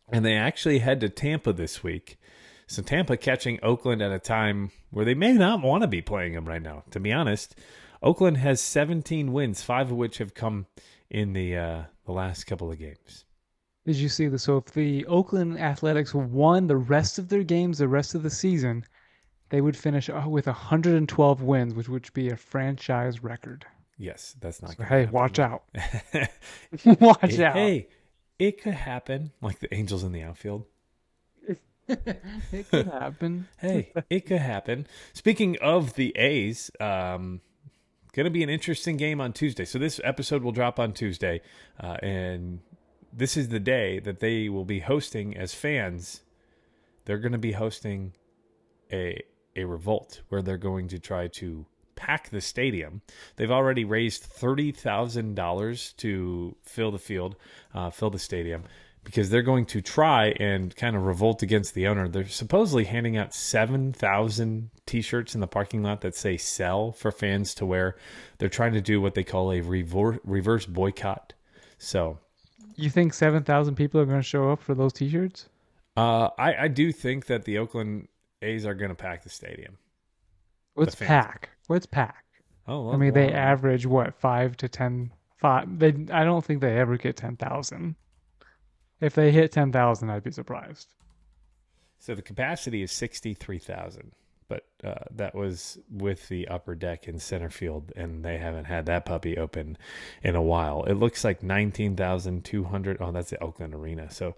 and they actually head to Tampa this week. So Tampa catching Oakland at a time where they may not want to be playing them right now. To be honest, Oakland has 17 wins, 5 of which have come in the last couple of games. Did you see this? So if the Oakland Athletics won the rest of their games the rest of the season, they would finish with 112 wins, which would be a franchise record. Yes, that's not so, good. Hey, watch out. Watch out. Hey, it could happen, like the Angels in the outfield. It could happen. Hey, it could happen. Speaking of the A's, going to be an interesting game on Tuesday. So this episode will drop on Tuesday, and this is the day that they will be hosting as fans. They're going to be hosting a revolt where they're going to try to pack the stadium. They've already raised $30,000 to fill the field, fill the stadium, because they're going to try and kind of revolt against the owner. They're supposedly handing out 7,000 T-shirts in the parking lot that say "sell" for fans to wear. They're trying to do what they call a reverse boycott. So, you think 7,000 people are going to show up for those T-shirts? I do think that the Oakland A's are going to pack the stadium. What's pack? What's pack? Oh, well, I mean, they average what, 5 to 10. I don't think they ever get 10,000. If they hit 10,000, I'd be surprised. So the capacity is 63,000, but that was with the upper deck in center field, and they haven't had that puppy open in a while. It looks like 19,200. Oh, that's the Oakland Arena. So,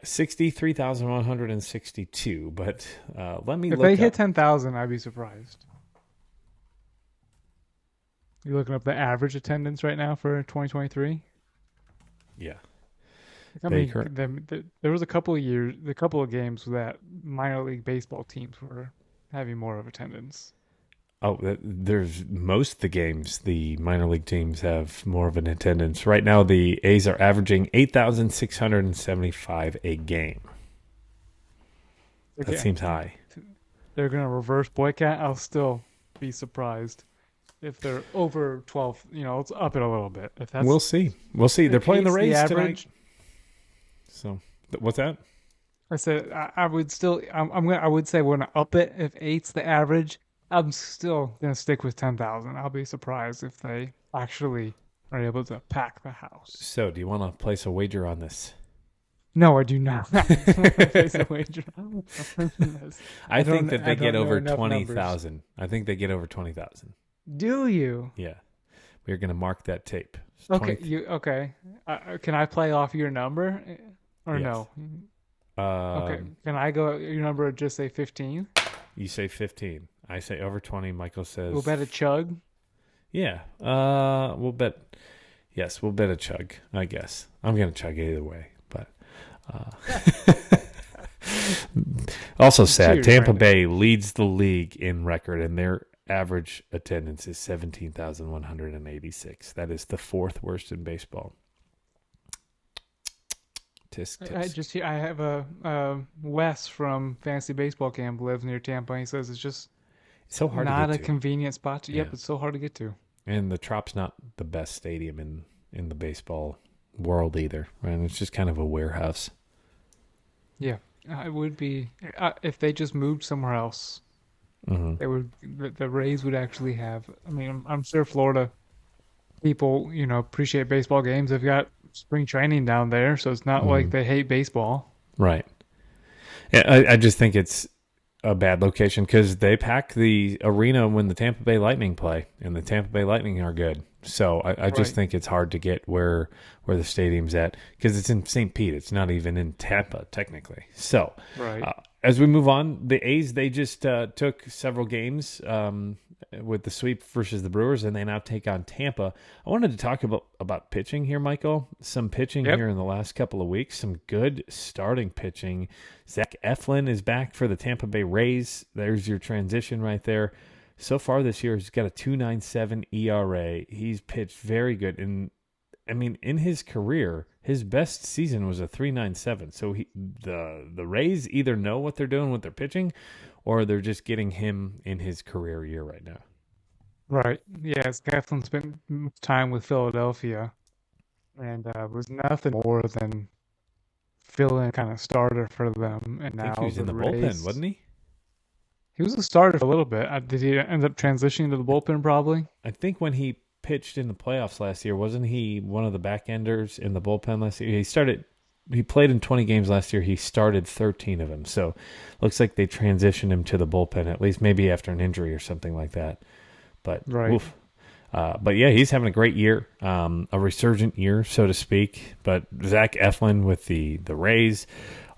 63,162. But let me look. If they hit 10,000, I'd be surprised. You looking up the average attendance right now for 2023? Yeah. I mean, there was a couple of games that minor league baseball teams were having more of attendance. Oh, there's most of the games, the minor league teams have more of an attendance. Right now, the A's are averaging 8,675 a game. That seems high. They're going to reverse boycott. I'll still be surprised if they're over 12. Let's up it a little bit. We'll see. They're playing the Rays tonight. So, what's that? I said I would still. I would say we're gonna up it if 8's the average. I'm still gonna stick with 10,000. I'll be surprised if they actually are able to pack the house. So, do you want to place a wager on this? No, I do not. Place a wager. I think that they get over 20,000. I think they get over 20,000. Do you? Yeah, we're gonna mark that tape. Okay, okay. Can I play off your number, or yes. no? Okay. Can I go? Your number just say 15. You say 15. I say over 20. Michael says we'll bet a chug. Yeah. We'll bet. Yes, we'll bet a chug. I guess I'm gonna chug either way. But also sad. Cheers, Tampa Brandon. Bay leads the league in record, and their average attendance is 17,186. That is the fourth worst in baseball. Tisk, tisk. I have a Wes from Fantasy Baseball Camp lives near Tampa. And he says it's just so hard not to a get to. Convenient spot. Yep, Yeah. it's so hard to get to. And the Trop's not the best stadium in the baseball world either. Right? It's just kind of a warehouse. Yeah, it would be if they just moved somewhere else. Mm-hmm. They would. The Rays would actually have. I mean, I'm sure Florida people, appreciate baseball games. They've got spring training down there, so it's not like they hate baseball. Right. Yeah, I just think it's a bad location because they pack the arena when the Tampa Bay Lightning play, and the Tampa Bay Lightning are good. So I just think it's hard to get where the stadium's at because it's in St. Pete. It's not even in Tampa technically. So as we move on, the A's, they just took several games with the sweep versus the Brewers, and they now take on Tampa. I wanted to talk about pitching here, Michael. Some pitching here in the last couple of weeks. Some good starting pitching. Zach Eflin is back for the Tampa Bay Rays. There's your transition right there. So far this year, he's got a 2.97 ERA. He's pitched very good. And, I mean, in his career, his best season was a 3.97. So the Rays either know what they're doing with their pitching or they're just getting him in his career year right now. Right. Yeah, Eflin spent time with Philadelphia and was nothing more than fill-in kind of starter for them. And I think now he was in the Rays, bullpen, wasn't he? He was a starter for a little bit. Did he end up transitioning to the bullpen probably? I think when he pitched in the playoffs last year, wasn't he one of the back-enders in the bullpen last year? He played in 20 games last year. He started 13 of them. So looks like they transitioned him to the bullpen, at least maybe after an injury or something like that. But oof. But yeah, he's having a great year, a resurgent year, so to speak. But Zach Eflin with the Rays.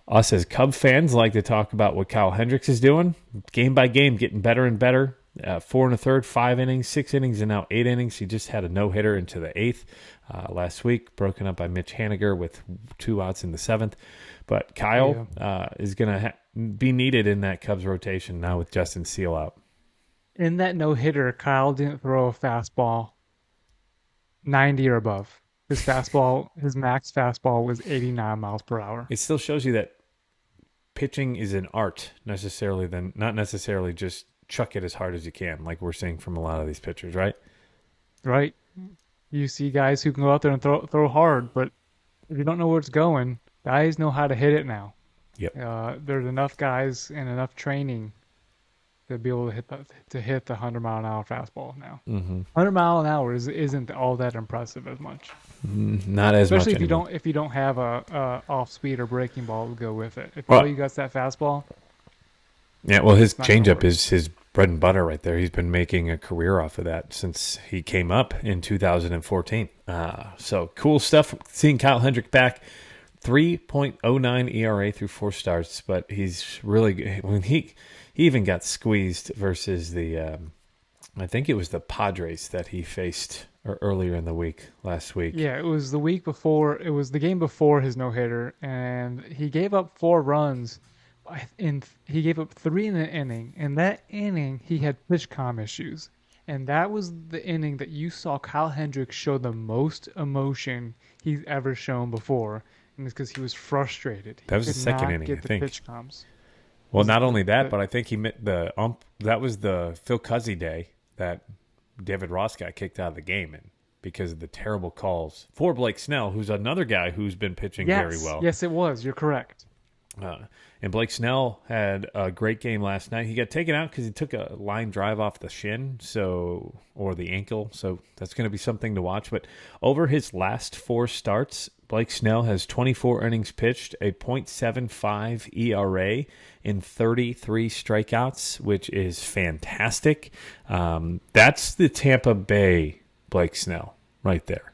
Us as Cub fans like to talk about what Kyle Hendricks is doing. Game by game, getting better and better. 4 1/3, 5 innings, 6 innings, and now 8 innings. He just had a no-hitter into the 8th last week, broken up by Mitch Haniger with 2 outs in the 7th. But Kyle is going to be needed in that Cubs rotation now with Justin Seal out. In that no-hitter, Kyle didn't throw a fastball 90 or above. His max fastball was 89 miles per hour. It still shows you that pitching is an art, not necessarily just chuck it as hard as you can, like we're seeing from a lot of these pitchers, right? Right. You see guys who can go out there and throw hard, but if you don't know where it's going, guys know how to hit it now. Yep. There's enough guys and enough training to be able to hit the 100-mile-an-hour fastball now. 100 mile an hour isn't all that impressive as much. Not as Especially much. If you don't have a off speed or breaking ball to go with it. If Well, all you got's that fastball. Yeah, well, his not gonna changeup work. is his bread and butter right there. He's been making a career off of that since he came up in 2014. So cool stuff. Seeing Kyle Hendricks back, 3.09 ERA through 4 starts, but he's really when he even got squeezed versus the I think it was the Padres that he faced earlier in the week last week. Yeah, it was the week before. It was the game before his no hitter, and he gave up 4 runs. He gave up 3 in an inning. In that inning, he had pitch com issues, and that was the inning that you saw Kyle Hendricks show the most emotion he's ever shown before, and it's because he was frustrated. That was He the could second not inning, get I the think. pitch comms. Well, not only that, but I think he met the that was the Phil Cuzzy day that David Ross got kicked out of the game in because of the terrible calls for Blake Snell, who's another guy who's been pitching very well. Yes, it was. You're correct. And Blake Snell had a great game last night. He got taken out because he took a line drive off the shin, or the ankle. So that's going to be something to watch. But over his last 4 starts, Blake Snell has 24 innings pitched, a .75 ERA, in 33 strikeouts, which is fantastic. That's the Tampa Bay Blake Snell right there.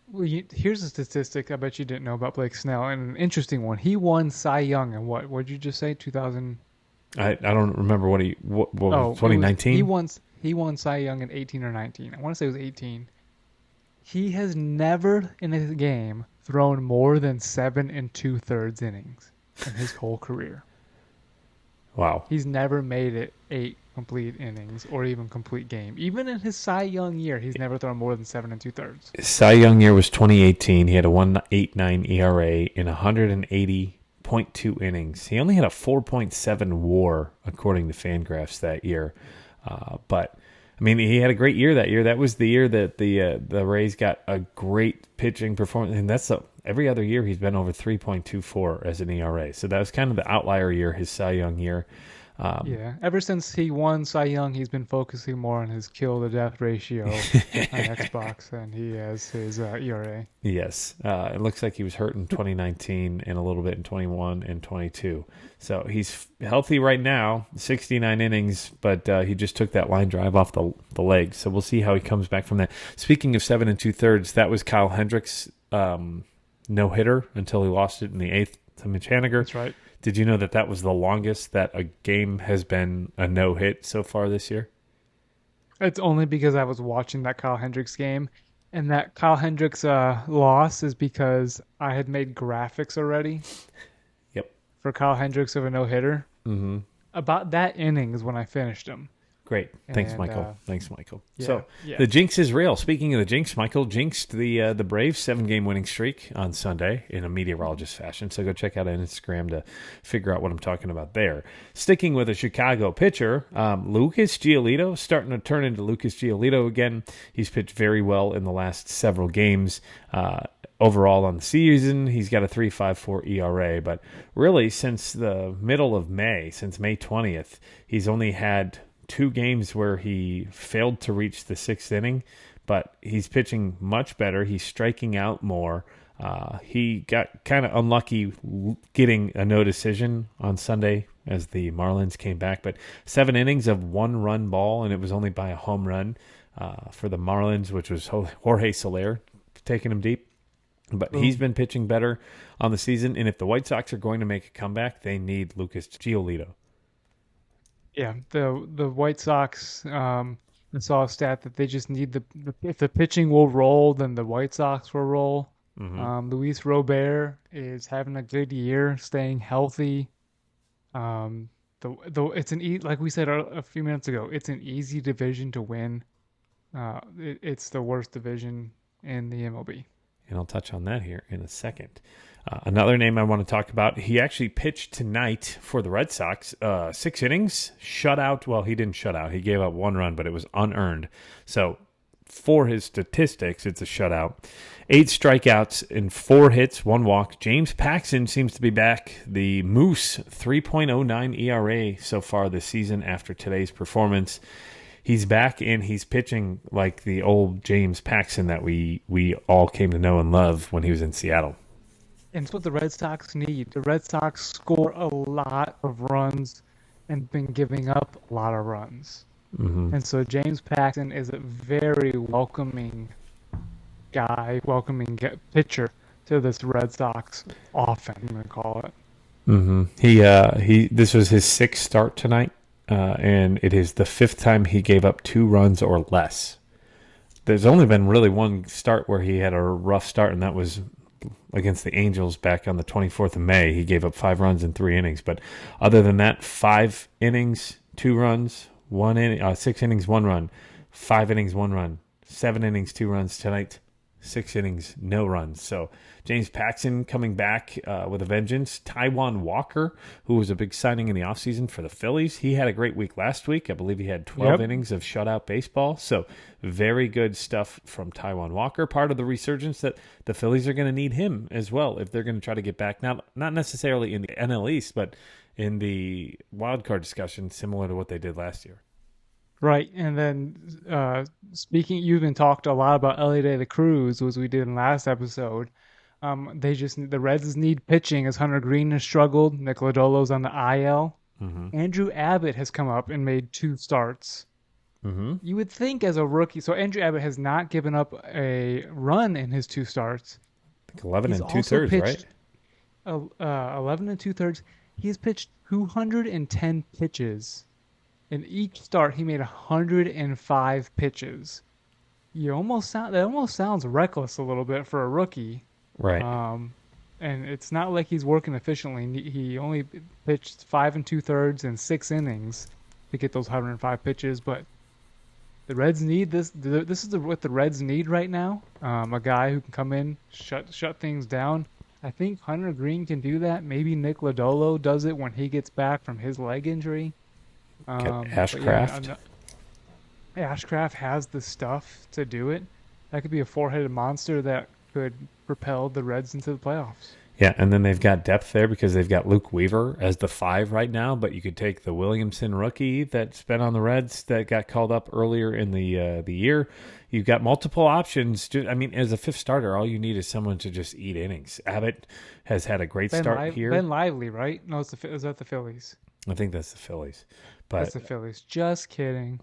Well, here's a statistic I bet you didn't know about Blake Snell, and an interesting one. He won Cy Young in what did you just say? 2000. I don't remember what 2019. He won Cy Young in 18 or 19. I want to say it was 18. He has never in a game thrown more than 7 2/3 innings in his whole career. Wow. He's never made it 8 complete innings or even complete game. Even in his Cy Young year, he's never thrown more than 7 2/3. Cy Young year was 2018. He had a 1.89 ERA in 180.2 innings. He only had a 4.7 WAR according to Fangraphs that year. But I mean, he had a great year that year. That was the year that the Rays got a great pitching performance, and that's every other year he's been over 3.24 as an ERA. So that was kind of the outlier year, his Cy Young year. Yeah, ever since he won Cy Young, he's been focusing more on his kill-to-death ratio on Xbox than he has his ERA. Yes. It looks like he was hurt in 2019 and a little bit in 21 and 22. So he's healthy right now, 69 innings, but he just took that line drive off the leg. So we'll see how he comes back from that. Speaking of 7 2/3, that was Kyle Hendricks' no-hitter until he lost it in the 8th to Mitch Haniger. That's right. Did you know that was the longest that a game has been a no-hit so far this year? It's only because I was watching that Kyle Hendricks game, and that Kyle Hendricks loss is because I had made graphics already. Yep. For Kyle Hendricks of a no-hitter. Mm-hmm. About that inning is when I finished him. Great. Thanks, And, Michael. Thanks, Michael. Yeah, So yeah. the jinx is real. Speaking of the jinx, Michael jinxed the Braves 7-game winning streak on Sunday in a meteorologist fashion. So go check out on Instagram to figure out what I'm talking about there. Sticking with a Chicago pitcher, Lucas Giolito, starting to turn into Lucas Giolito again. He's pitched very well in the last several games. Overall on the season, he's got a 3.54 ERA, but really since the middle of May, since May 20th, he's only had 2 games where he failed to reach the 6th inning, but he's pitching much better. He's striking out more. He got kind of unlucky getting a no decision on Sunday as the Marlins came back, but 7 innings of 1-run ball, and it was only by a home run for the Marlins, which was Jorge Soler taking him deep. But he's been pitching better on the season, and if the White Sox are going to make a comeback, they need Lucas Giolito. Yeah, the White Sox. I saw a stat that they just need if the pitching will roll, then the White Sox will roll. Hmm. Luis Robert is having a good year, staying healthy. Um, it's like we said a few minutes ago, it's an easy division to win. It's the worst division in the MLB. And I'll touch on that here in a second. Another name I want to talk about, he actually pitched tonight for the Red Sox. 6 innings, shutout. Well, he didn't shut out. He gave up 1 run, but it was unearned. So for his statistics, it's a shutout. 8 strikeouts and 4 hits, 1 walk. James Paxton seems to be back. The Moose, 3.09 ERA so far this season after today's performance. He's back and he's pitching like the old James Paxton that we all came to know and love when he was in Seattle. And it's what the Red Sox need. The Red Sox score a lot of runs and been giving up a lot of runs. Mm-hmm. And so James Paxton is a very welcoming pitcher to this Red Sox offense, I'm going to call it. Mm-hmm. This was his 6th start tonight, and it is the 5th time he gave up 2 runs or less. There's only been really 1 start where he had a rough start, and that was against the Angels back on the 24th of May. He gave up 5 runs in 3 innings. But other than that, 5 innings, 2 runs, 6 innings, 1 run, 5 innings, 1 run, 7 innings, 2 runs tonight, 6 innings, no runs. So James Paxton coming back with a vengeance. Taijuan Walker, who was a big signing in the offseason for the Phillies, he had a great week last week. I believe he had 12 innings of shutout baseball. So very good stuff from Taijuan Walker. Part of the resurgence that the Phillies are going to need him as well if they're going to try to get back. Not necessarily in the NL East, but in the wild card discussion, similar to what they did last year. Right, and then you've been talked a lot about Ellie De La Cruz, as we did in last episode. The Reds need pitching as Hunter Green has struggled. Nick Lodolo's on the IL. Mm-hmm. Andrew Abbott has come up and made 2 starts. Mm-hmm. You would think as a rookie, so Andrew Abbott has not given up a run in his 2 starts. I think 11 and 2/3, right? 11 and 2/3. He has pitched 210 pitches. In each start, he made 105 pitches. That almost sounds reckless a little bit for a rookie. Right. And it's not like he's working efficiently. He only pitched 5 2/3 and 6 innings to get those 105 pitches. But the Reds need this. This is what the Reds need right now. A guy who can come in, shut things down. I think Hunter Green can do that. Maybe Nick Lodolo does it when he gets back from his leg injury. Ashcraft. Ashcraft has the stuff to do it. That could be a 4-headed monster that could propel the Reds into the playoffs. Yeah, and then they've got depth there because they've got Luke Weaver as the 5 right now, but you could take the Williamson rookie that's been on the Reds that got called up earlier in the year. You've got multiple options. As a 5th starter, all you need is someone to just eat innings. Abbott has had a great start here. Ben Lively, right? No, is that the Phillies? I think that's the Phillies. But that's the Phillies. Just kidding.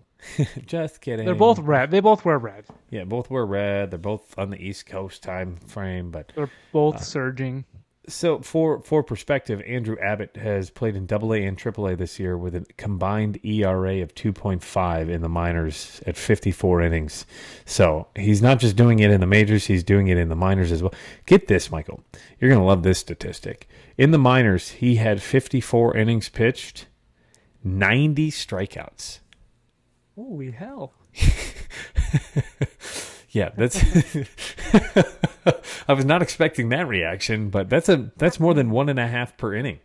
Just kidding. They're both red. They both wear red. Yeah, both wear red. They're both on the East Coast time frame, but they're both surging. So for perspective, Andrew Abbott has played in AA and AAA this year with a combined ERA of 2.5 in the minors at 54 innings. So he's not just doing it in the majors, he's doing it in the minors as well. Get this, Michael. You're going to love this statistic. In the minors, he had 54 innings pitched, 90 strikeouts. Holy hell. Yeah, that's I was not expecting that reaction, but that's more than 1.5 per inning.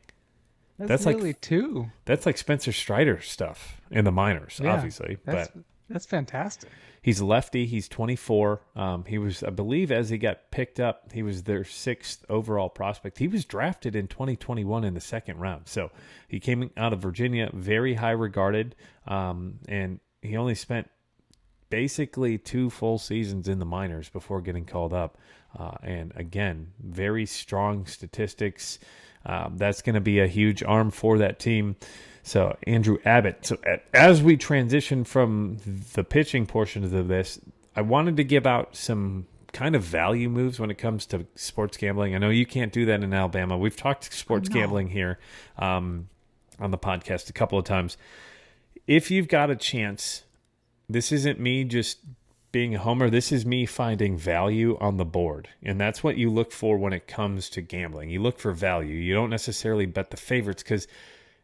That's really like 2. That's like Spencer Strider stuff in the minors, obviously. That's fantastic. He's lefty. He's 24. He was, I believe, as he got picked up, he was their 6th overall prospect. He was drafted in 2021 in the 2nd round. So he came out of Virginia, very high regarded, and he only spent basically 2 full seasons in the minors before getting called up. And again, very strong statistics. That's going to be a huge arm for that team. So Andrew Abbott. So as we transition from the pitching portions of this, I wanted to give out some kind of value moves when it comes to sports gambling. I know you can't do that in Alabama. We've talked sports gambling here on the podcast a couple of times. if you've got a chance, this isn't me just being a homer. This is me finding value on the board. And that's what you look for when it comes to gambling. You look for value. You don't necessarily bet the favorites because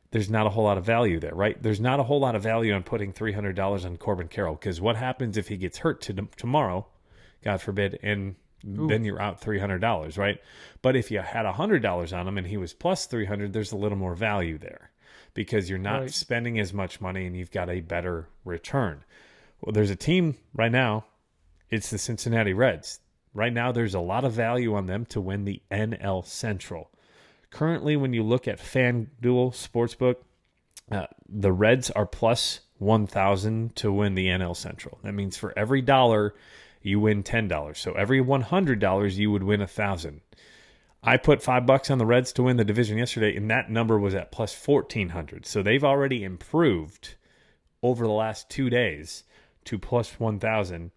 there's not a whole lot of value there, right? There's not a whole lot of value on putting $300 on Corbin Carroll because what happens if he gets hurt tomorrow, God forbid, and then you're out $300, right? But if you had $100 on him and he was plus 300, there's a little more value there because you're not spending as much money and you've got a better return. Well, there's a team right now. It's the Cincinnati Reds. Right now, there's a lot of value on them to win the NL Central. Currently, when you look at FanDuel Sportsbook, the Reds are plus 1,000 to win the NL Central. That means for every dollar, you win $10. So every $100, you would win 1,000. I put $5 on the Reds to win the division yesterday, and that number was at plus 1,400. So they've already improved over the last 2 days to plus 1,000.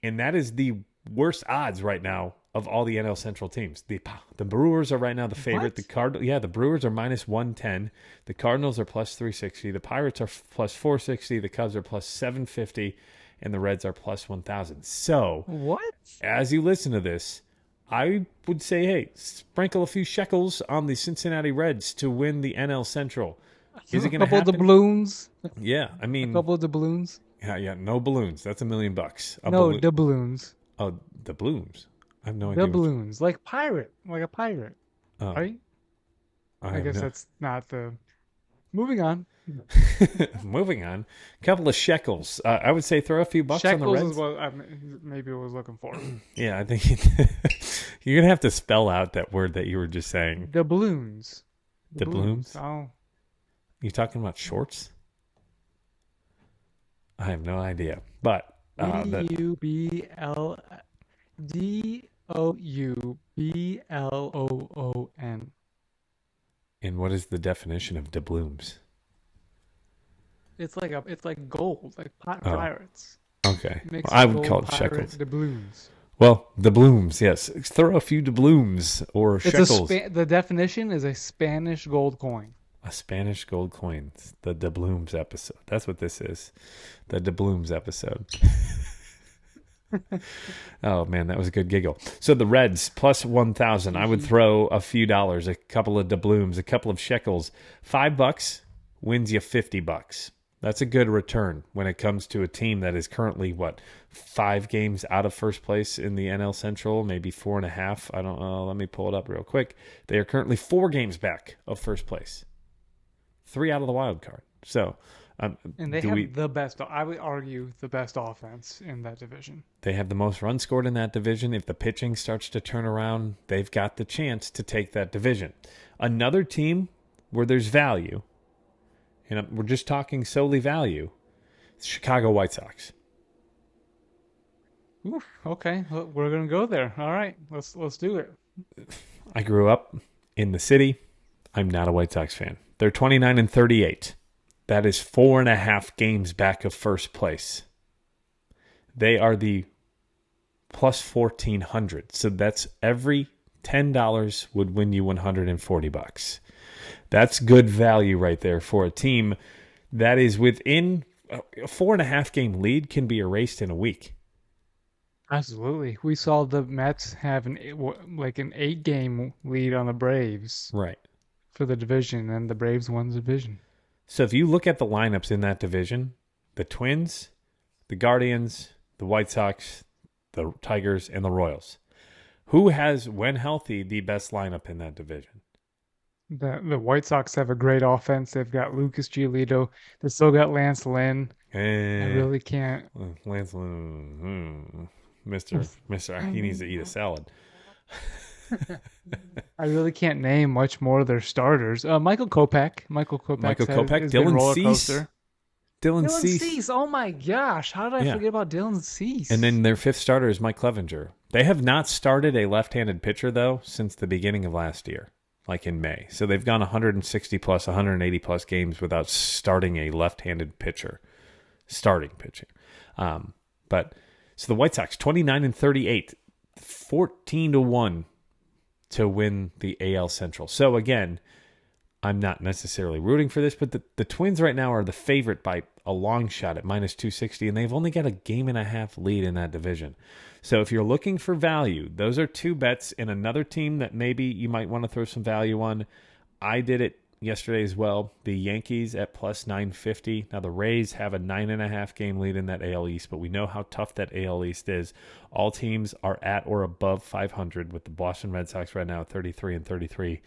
And that is the worst odds right now of all the NL Central teams. The Brewers are right now the favorite. The Brewers are minus 110. The Cardinals are plus 360. The Pirates are plus 460. The Cubs are plus 750. And the Reds are plus 1,000. So, as you listen to this, I would say, hey, sprinkle a few shekels on the Cincinnati Reds to win the NL Central. Is it going to happen? A couple of doubloons. Yeah, I mean, a couple of doubloons. Yeah, no balloons. That's $1 million. Doubloons. Oh, the balloons. I have no idea. Doubloons, like a pirate, Oh. right? I guess that's not the. Moving on. Moving on. A couple of shekels. I would say throw a few bucks on the Reds. Shekels is what I maybe was looking for. Yeah, I think you're going to have to spell out that word that you were just saying. Doubloons. Doubloons? Oh. You talking about shorts? I have no idea. But DBOUBLOON. And what is the definition of doubloons? It's like gold, like pirates. Okay. Well, I would call it shekels. Doubloons. Well, doubloons, yes. Throw a few doubloons or shekels. The definition is a Spanish gold coin. A Spanish gold coin. The doubloons episode. That's what this is. The doubloons episode. Oh, man, that was a good giggle. So the Reds, plus 1,000. I would throw a few dollars, a couple of doubloons, a couple of shekels. $5 wins you $50. That's a good return when it comes to a team that is currently, 5 games out of first place in the NL Central, maybe 4.5. I don't know. Let me pull it up real quick. They are currently 4 games back of first place. 3 out of the wild card. So, and they have the best, I would argue, the best offense in that division. They have the most runs scored in that division. If the pitching starts to turn around, they've got the chance to take that division. Another team where there's value, and we're just talking solely value, Chicago White Sox. Oof, okay, we're going to go there. All right, let's do it. I grew up in the city. I'm not a White Sox fan. They're 29-38. That is 4.5 games back of first place. They are the plus 1,400. So that's every $10 would win you $140. That's good value right there for a team that is within a 4.5 game lead can be erased in a week. Absolutely. We saw the Mets have an 8-game lead on the Braves. Right. For the division, and the Braves won the division. So if you look at the lineups in that division, the Twins, the Guardians, the White Sox, the Tigers, and the Royals, who has, when healthy, the best lineup in that division? The White Sox have a great offense. They've got Lucas Giolito. They still got Lance Lynn. I really can't. Lance Lynn, Mister, he needs to eat a salad. I really can't name much more of their starters. Michael Kopech. Dylan Cease. Dylan Cease. Oh my gosh. How did I forget about Dylan Cease? And then their 5th starter is Mike Clevenger. They have not started a left-handed pitcher, though, since the beginning of last year, like in May. So they've gone 160 plus, 180 plus games without starting a left-handed pitcher. Starting pitching. So the White Sox, 29-38, 14-1. To win the AL Central. So again, I'm not necessarily rooting for this, but the Twins right now are the favorite by a long shot at minus 260, and they've only got a 1.5 game lead in that division. So if you're looking for value, those are two bets in another team that maybe you might want to throw some value on. I did it yesterday as well. The Yankees at plus 950. Now the Rays have a 9.5 game lead in that AL East, but we know how tough that AL East is. All teams are at or above 500, with the Boston Red Sox right now at 33-33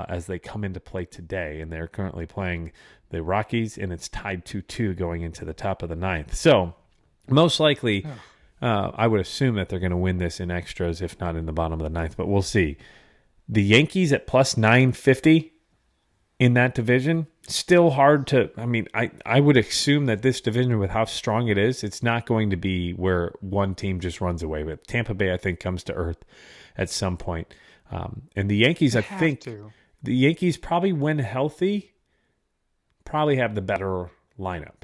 as they come into play today, and they're currently playing the Rockies, and it's tied 2-2 going into the top of the ninth. So most likely, I would assume that they're going to win this in extras, if not in the bottom of the ninth, but we'll see. The Yankees at plus 950 in that division, still hard to, I would assume that this division, with how strong it is, it's not going to be where one team just runs away with. Tampa Bay, I think, comes to earth at some point. And the Yankees, the Yankees probably, when healthy, probably have the better lineup.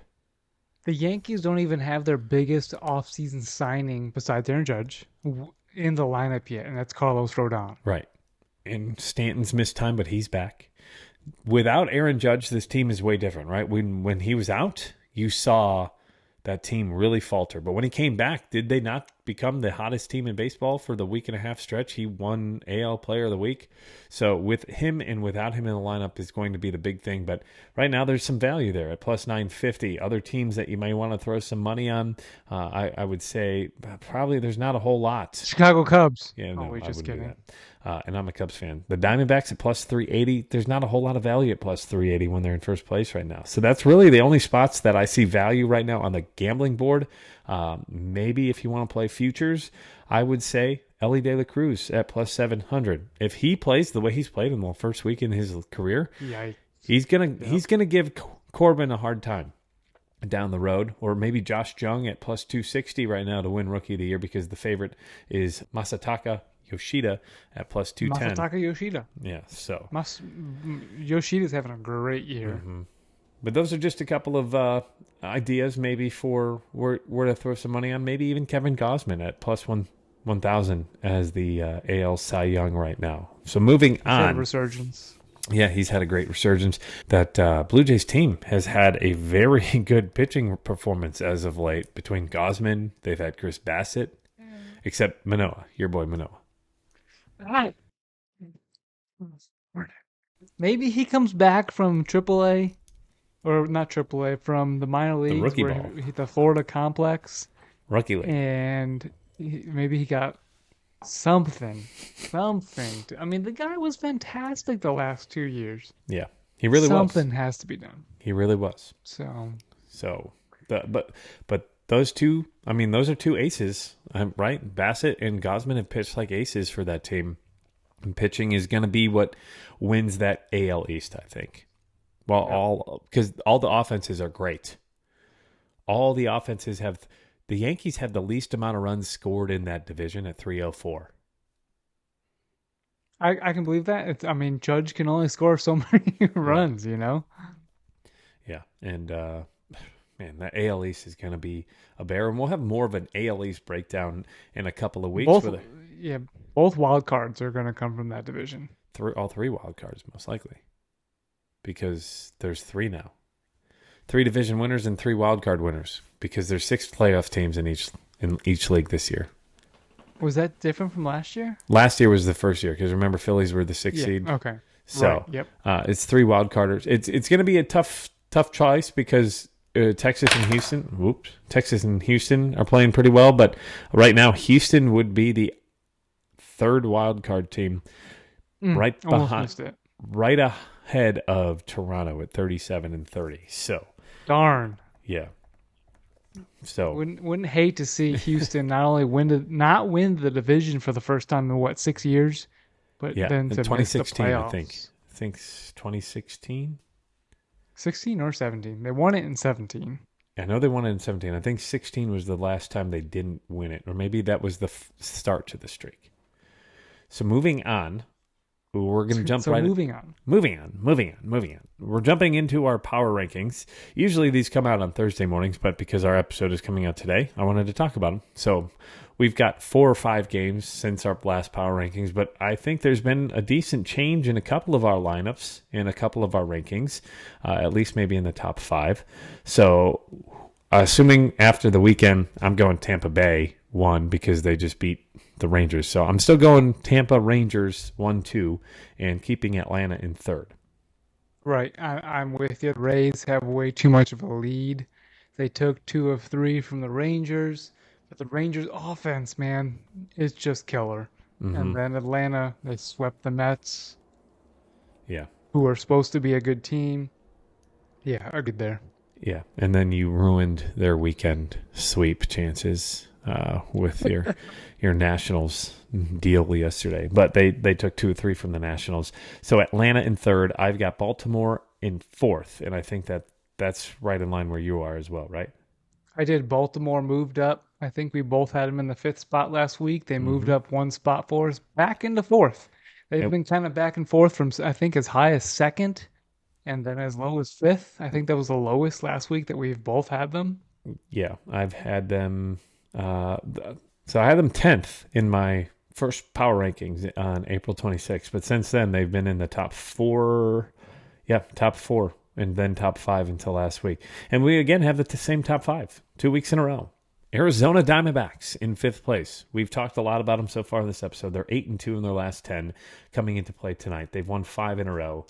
The Yankees don't even have their biggest offseason signing besides Aaron Judge in the lineup yet, and that's Carlos Rodon. Right. And Stanton's missed time, but he's back. Without Aaron Judge, this team is way different, right? When he was out, you saw that team really falter. But when he came back, did they not become the hottest team in baseball for the week and a half stretch? He won AL Player of the Week. So with him and without him in the lineup is going to be the big thing. But right now there's some value there at plus 950. Other teams that you may want to throw some money on, I would say probably there's not a whole lot. Chicago Cubs. Yeah, no, we're just kidding. And I'm a Cubs fan. The Diamondbacks at plus 380. There's not a whole lot of value at plus 380 when they're in first place right now. So that's really the only spots that I see value right now on the gambling board. Maybe if you want to play futures, I would say Ellie De La Cruz at plus 700. If he plays the way he's played in the first week in his career, he's gonna give Corbin a hard time down the road. Or maybe Josh Jung at plus 260 right now to win Rookie of the Year, because the favorite is Masataka Yoshida at plus 210. Masataka Yoshida. Yeah, so Yoshida's having a great year. Mm-hmm. But those are just a couple of ideas maybe for where to throw some money on. Maybe even Kevin Gausman at plus 1,000 as the AL Cy Young right now. So moving on. Had a resurgence. Yeah, he's had a great resurgence. That Blue Jays team has had a very good pitching performance as of late. Between Gausman, they've had Chris Bassett, except Manoah, your boy Manoah. Maybe he comes back from AAA, or not AAA, from the minor leagues, the rookie ball, the Florida complex, rookie league, and maybe he got something. The guy was fantastic the last 2 years. Yeah, he really was. Something has to be done. He really was. But those two, those are two aces, right? Bassett and Gausman have pitched like aces for that team. And pitching is going to be what wins that AL East, I think. Because all the offenses are great. All the offenses the Yankees have the least amount of runs scored in that division at 304. I can believe that. Judge can only score so many runs, you know? Yeah, and man, that AL East is going to be a bear, and we'll have more of an AL East breakdown in a couple of weeks. Both wild cards are going to come from that division. All three wild cards, most likely, because there's three now. 3 division winners and 3 wild card winners, because there's 6 playoff teams in each league this year. Was that different from last year? Last year was the first year, because remember, Phillies were the 6th seed. Okay. So right. Yep. It's 3 wild carders. It's going to be a tough choice, because Texas and Houston are playing pretty well, but right now Houston would be the 3rd wild card team, right ahead of Toronto at 37-30. So darn. Yeah. So wouldn't hate to see Houston not only not win the division for the first time in 6 years, but then to 2016, miss the I think 2016. 16 or 17. They won it in 17. I know they won it in 17. I think 16 was the last time they didn't win it, or maybe that was the start to the streak. So moving on, we're going to jump So moving on. Moving on. We're jumping into our power rankings. Usually these come out on Thursday mornings, but because our episode is coming out today, I wanted to talk about them. So we've got 4 or 5 games since our last power rankings, but I think there's been a decent change in a couple of our lineups and a couple of our rankings, at least maybe in the top 5. So assuming after the weekend, I'm going Tampa Bay 1 because they just beat the Rangers. So I'm still going Tampa Rangers 1-2 and keeping Atlanta in 3rd. Right, I'm with you. Rays have way too much of a lead. They took 2 of 3 from the Rangers, but the Rangers' offense, man, is just killer. And then Atlanta, they swept the Mets, Yeah. who are supposed to be a good team. Yeah, are good there. Yeah. And then you ruined their weekend sweep chances with your Nationals deal yesterday. But they took 2 or 3 from the Nationals. So Atlanta in 3rd. I've got Baltimore in 4th. And I think that's right in line where you are as well, right? I did. Baltimore moved up. I think we both had them in the 5th spot last week. They moved up 1 spot for us, back into 4th. They've been kind of back and forth from, I think, as high as 2nd and then as low as 5th. I think that was the lowest last week that we've both had them. Yeah, I've had them. So I had them 10th in my first power rankings on April 26th. But since then, they've been in the top 4. Yeah, top 4. And then top 5 until last week. And we again have the same top 5, 2 weeks in a row. Arizona Diamondbacks in 5th place. We've talked a lot about them so far in this episode. They're 8-2 in their last 10 coming into play tonight. They've won 5 in a row.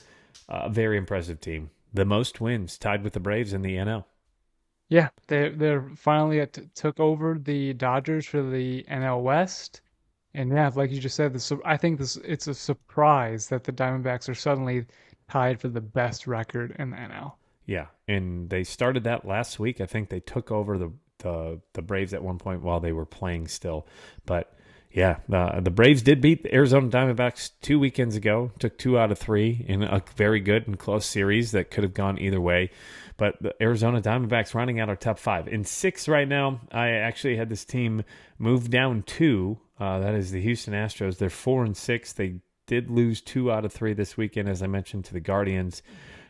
Very impressive team. The most wins, tied with the Braves in the NL. Yeah, they're finally took over the Dodgers for the NL West. And yeah, like you just said, I think it's a surprise that the Diamondbacks are suddenly tied for the best record in the NL. Yeah, and they started that last week. I think they took over the Braves at one point while they were playing still. But yeah, the Braves did beat the Arizona Diamondbacks 2 weekends ago. Took 2 out of 3 in a very good and close series that could have gone either way. But the Arizona Diamondbacks rounding out our top 5. In 6th right now, I actually had this team move down 2. That is the Houston Astros. They're 4-6. They did lose 2 out of 3 this weekend, as I mentioned, to the Guardians.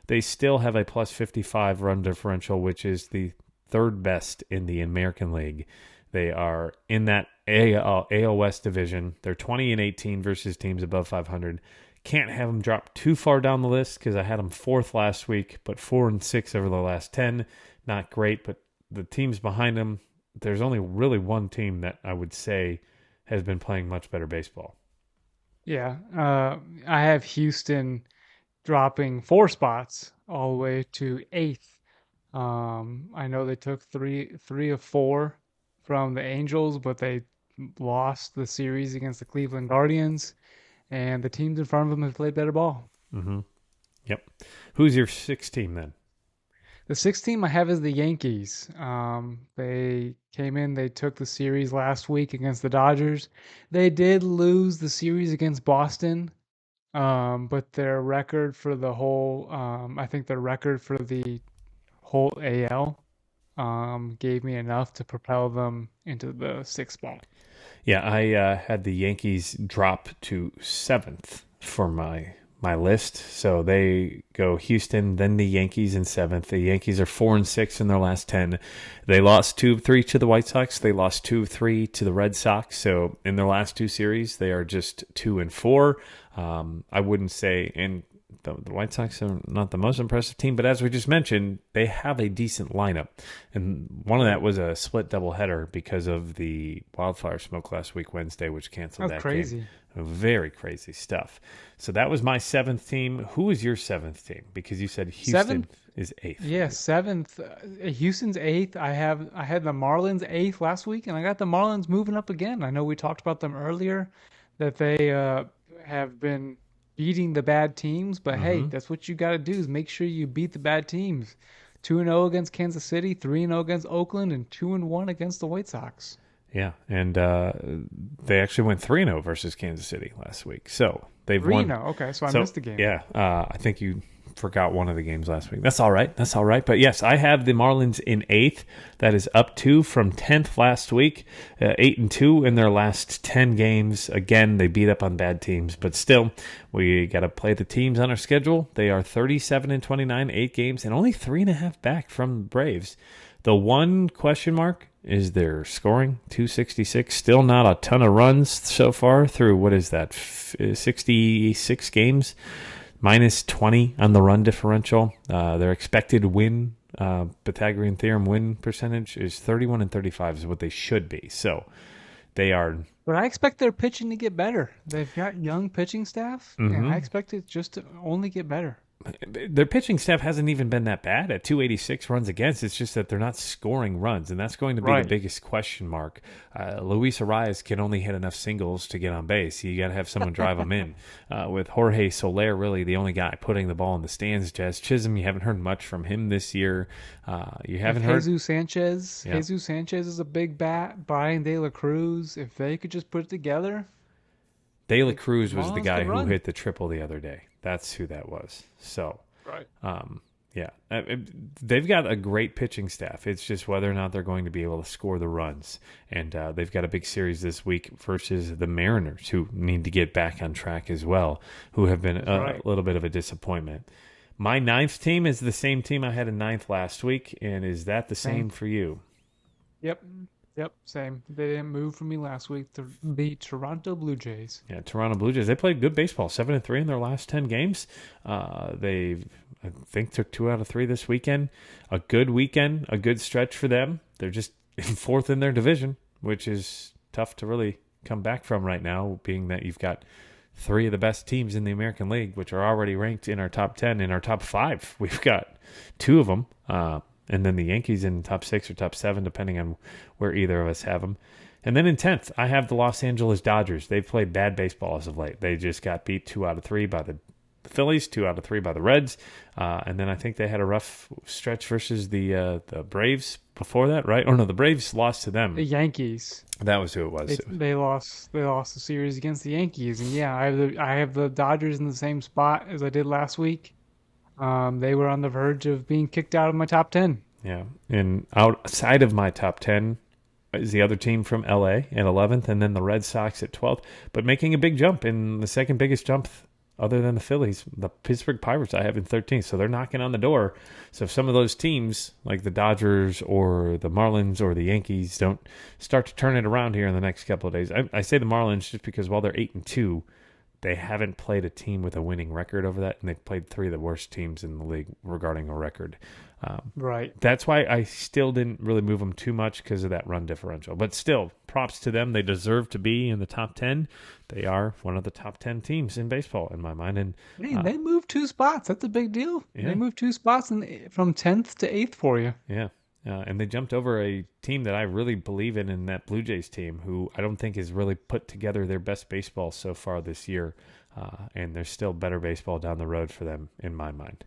They still have a plus 55 run differential, which is the 3rd best in the American League. They are in that AL West division. They're 20-18 versus teams above 500. Can't have them drop too far down the list because I had them 4th last week, but 4-6 over the last 10. Not great, but the teams behind them, there's only really one team that I would say has been playing much better baseball. Yeah, I have Houston dropping 4 spots all the way to 8th. I know they took three of 4 from the Angels, but they lost the series against the Cleveland Guardians, and the teams in front of them have played better ball. Mm-hmm. Yep. Who's your 6th team then? The 6th team I have is the Yankees. They came in, they took the series last week against the Dodgers. They did lose the series against Boston, but their record for the whole, I think their record for the whole AL gave me enough to propel them into the 6th spot. Yeah, I had the Yankees drop to 7th for my list. So they go Houston, then the Yankees in 7th. The Yankees are 4-6 in their last 10. They lost 2 of 3 to the White Sox. They lost 2 of 3 to the Red Sox. So in their last 2 series, they are just 2-4. I wouldn't say, and the White Sox are not the most impressive team, but as we just mentioned, they have a decent lineup. And one of that was a split doubleheader because of the wildfire smoke last week, Wednesday, which canceled that crazy. game. Very crazy stuff. So that was my 7th team. Who is your 7th team? Because you said Houston is 8th. Yeah, 7th. Houston's 8th. I had the Marlins 8th last week, and I got the Marlins moving up again. I know we talked about them earlier, that they have been beating the bad teams, but hey, that's what you got to do is make sure you beat the bad teams. 2-0 against Kansas City, 3-0 against Oakland, and 2-1 against the White Sox. Yeah, and they actually went 3-0 versus Kansas City last week. So they've won. 3-0, okay, so I missed the game. Yeah, I think you forgot one of the games last week. That's all right. But yes, I have the Marlins in 8th. That is up 2 from 10th last week. 8-2 in their last 10 games. Again, they beat up on bad teams, but still, we got to play the teams on our schedule. They are 37-29, 8 games, and only 3.5 back from the Braves. The one question mark is their scoring, 266. Still not a ton of runs so far through, what is that, 66 games, minus 20 on the run differential. Their expected win, Pythagorean theorem win percentage is 31-35 is what they should be. So they are... But I expect their pitching to get better. They've got young pitching staff, and I expect it just to only get better. Their pitching staff hasn't even been that bad at 286 runs against. It's just that they're not scoring runs, and that's going to be the biggest question mark. Luis Arias can only hit enough singles to get on base. You got to have someone drive them in. With Jorge Soler, really the only guy putting the ball in the stands. Jazz Chisholm, you haven't heard much from him this year. You haven't heard Jesus Sanchez. Yeah. Jesus Sanchez is a big bat. Brian De La Cruz. If they could just put it together. De La Cruz was the guy who hit the triple the other day. That's who that was. So, yeah, they've got a great pitching staff. It's just whether or not they're going to be able to score the runs. And they've got a big series this week versus the Mariners, who need to get back on track as well, who have been a little bit of a disappointment. My 9th team is the same team I had in 9th last week, and is that the same for you? Yep, same. They didn't move for me last week to beat Toronto Blue Jays. Yeah, Toronto Blue Jays. They played good baseball, 7-3 in their last 10 games. They, I think, took 2 out of 3 this weekend. A good weekend, a good stretch for them. They're just 4th in their division, which is tough to really come back from right now, being that you've got 3 of the best teams in the American League, which are already ranked in our top 10. In our top 5, we've got 2 of them. And then the Yankees in top 6 or top 7, depending on where either of us have them. And then in 10th, I have the Los Angeles Dodgers. They've played bad baseball as of late. They just got beat 2 out of 3 by the Phillies, 2 out of 3 by the Reds. And then I think they had a rough stretch versus the Braves before that, right? Oh, no, the Braves lost to them. The Yankees. That was who it was. They lost the series against the Yankees. And, yeah, I have the Dodgers in the same spot as I did last week. They were on the verge of being kicked out of my top 10. Yeah, and outside of my top 10 is the other team from LA at 11th, and then the Red Sox at 12th. But making a big jump, in the second biggest jump other than the Phillies, the Pittsburgh Pirates I have in 13th. So they're knocking on the door. So if some of those teams, like the Dodgers or the Marlins or the Yankees, don't start to turn it around here in the next couple of days. I say the Marlins just because while they're 8-2, they haven't played a team with a winning record over that, and they've played 3 of the worst teams in the league regarding a record. Right. That's why I still didn't really move them too much because of that run differential. But still, props to them. They deserve to be in the top 10. They are one of the top 10 teams in baseball, in my mind. And they moved 2 spots. That's a big deal. Yeah. They moved 2 spots from 10th to 8th for you. Yeah. And they jumped over a team that I really believe in that Blue Jays team, who I don't think has really put together their best baseball so far this year. And there's still better baseball down the road for them, in my mind.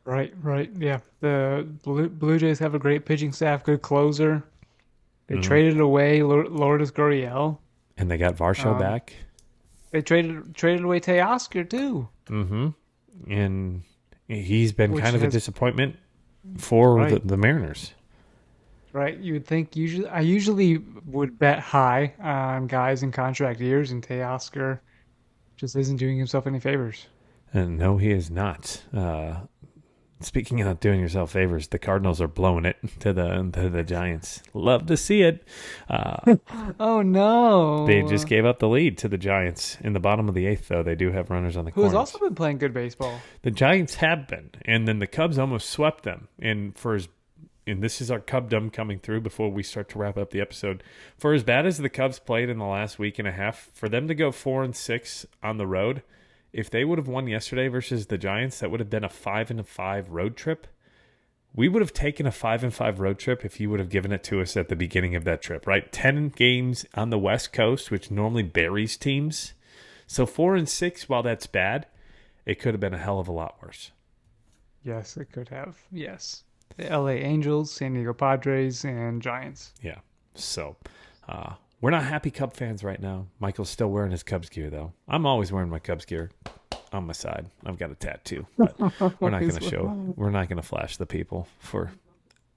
Right. Yeah. The Blue Jays have a great pitching staff, good closer. They traded away Lourdes Gurriel. And they got Varsho back. They traded away Teoscar, too. Mm-hmm. And he's been kind of a disappointment for the Mariners. Right. You would think I usually would bet high on guys in contract years, and Teoscar just isn't doing himself any favors. And no, he is not. Speaking of not doing yourself favors, the Cardinals are blowing it to the Giants. Love to see it. Oh, no. They just gave up the lead to the Giants. In the bottom of the 8th, though, they do have runners on the corners. Who's also been playing good baseball. The Giants have been. And then the Cubs almost swept them. And this is our Cubdom coming through before we start to wrap up the episode. For as bad as the Cubs played in the last week and a half, for them to go 4-6 on the road, if they would have won yesterday versus the Giants, that would have been a 5-5 road trip. We would have taken a 5-5 road trip if you would have given it to us at the beginning of that trip, right? 10 games on the West Coast, which normally buries teams. So 4-6, while that's bad, it could have been a hell of a lot worse. Yes, it could have. Yes. The LA Angels, San Diego Padres, and Giants. Yeah. So, we're not happy Cub fans right now. Michael's still wearing his Cubs gear, though. I'm always wearing my Cubs gear. on my side. I've got a tattoo, but we're not going to show. We're not going to flash the people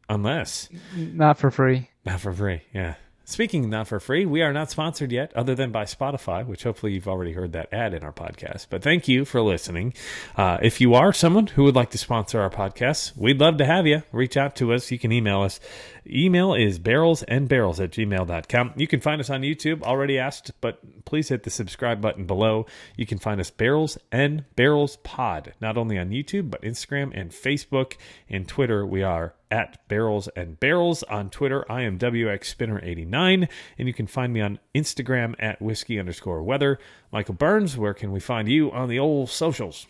unless not for free. Not for free. Yeah. Speaking not for free, we are not sponsored yet, other than by Spotify, which hopefully you've already heard that ad in our podcast. But thank you for listening. If you are someone who would like to sponsor our podcast, we'd love to have you. Reach out to us. You can email us. Email is barrelsandbarrels@gmail.com. You can find us on YouTube. Already asked, but please hit the subscribe button below. You can find us Barrels and Barrels Pod, not only on YouTube, but Instagram and Facebook and Twitter. We are at Barrels and Barrels. On Twitter, I am WXSpinner89, and you can find me on Instagram at whiskey_weather. Michael Burns, where can we find you on the old socials?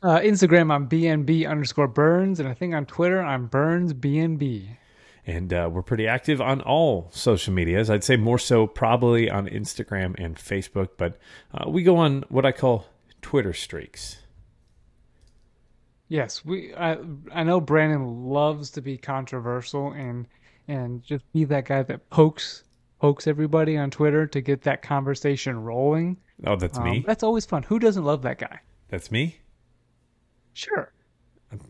Instagram, I'm BNB_Burns, and I think on Twitter, I'm BurnsBNB. And we're pretty active on all social medias. I'd say more so probably on Instagram and Facebook, but we go on what I call Twitter streaks. Yes, I know Brandon loves to be controversial and just be that guy that pokes everybody on Twitter to get that conversation rolling. Oh, that's me? That's always fun. Who doesn't love that guy? That's me? Sure.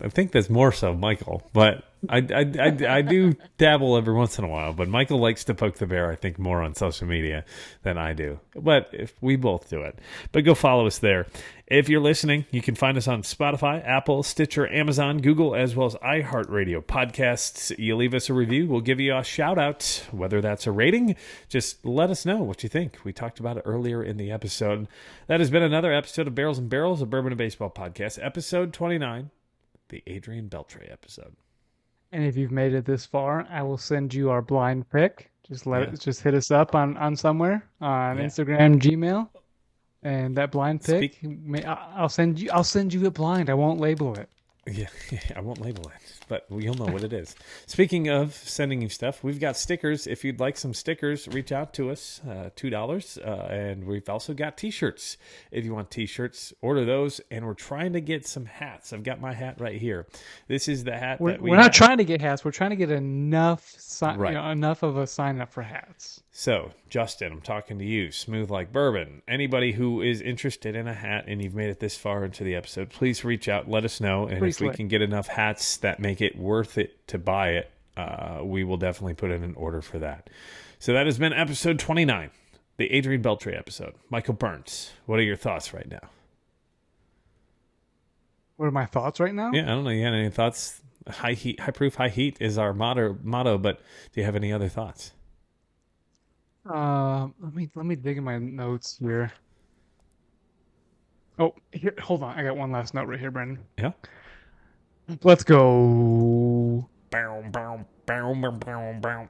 I think that's more so Michael, but I do dabble every once in a while. But Michael likes to poke the bear, I think, more on social media than I do. But if we both do it. But go follow us there. If you're listening, you can find us on Spotify, Apple, Stitcher, Amazon, Google, as well as iHeartRadio podcasts. You leave us a review, we'll give you a shout out. Whether that's a rating, just let us know what you think. We talked about it earlier in the episode. That has been another episode of Barrels and Barrels, a Bourbon and Baseball podcast, episode 29. The Adrian Beltre episode. And if you've made it this far, I will send you our blind pick. Just just hit us up on somewhere on Instagram, Gmail, and that blind pick. I'll send you it blind. I won't label it. Yeah, I won't label it, but you'll know what it is. Speaking of sending you stuff, we've got stickers. If you'd like some stickers, reach out to us, $2. And we've also got T-shirts. If you want T-shirts, order those. And we're trying to get some hats. I've got my hat right here. This is the hat that we're not trying to get hats. We're trying to get enough enough of a sign up for hats. So, Justin, I'm talking to you, Smooth Like Bourbon. Anybody who is interested in a hat and you've made it this far into the episode, please reach out, let us know. And if we can get enough hats that make it worth it to buy it, we will definitely put in an order for that. So that has been episode 29, the Adrian Beltre episode. Michael Burns, what are your thoughts right now? What are my thoughts right now? Yeah, I don't know. You had any thoughts? High proof, high heat is our motto, but do you have any other thoughts? Let me dig in my notes here. Oh, here, hold on. I got one last note right here, Brendan. Yeah. Let's go. Bow, bow, bow, bow, bow, bow.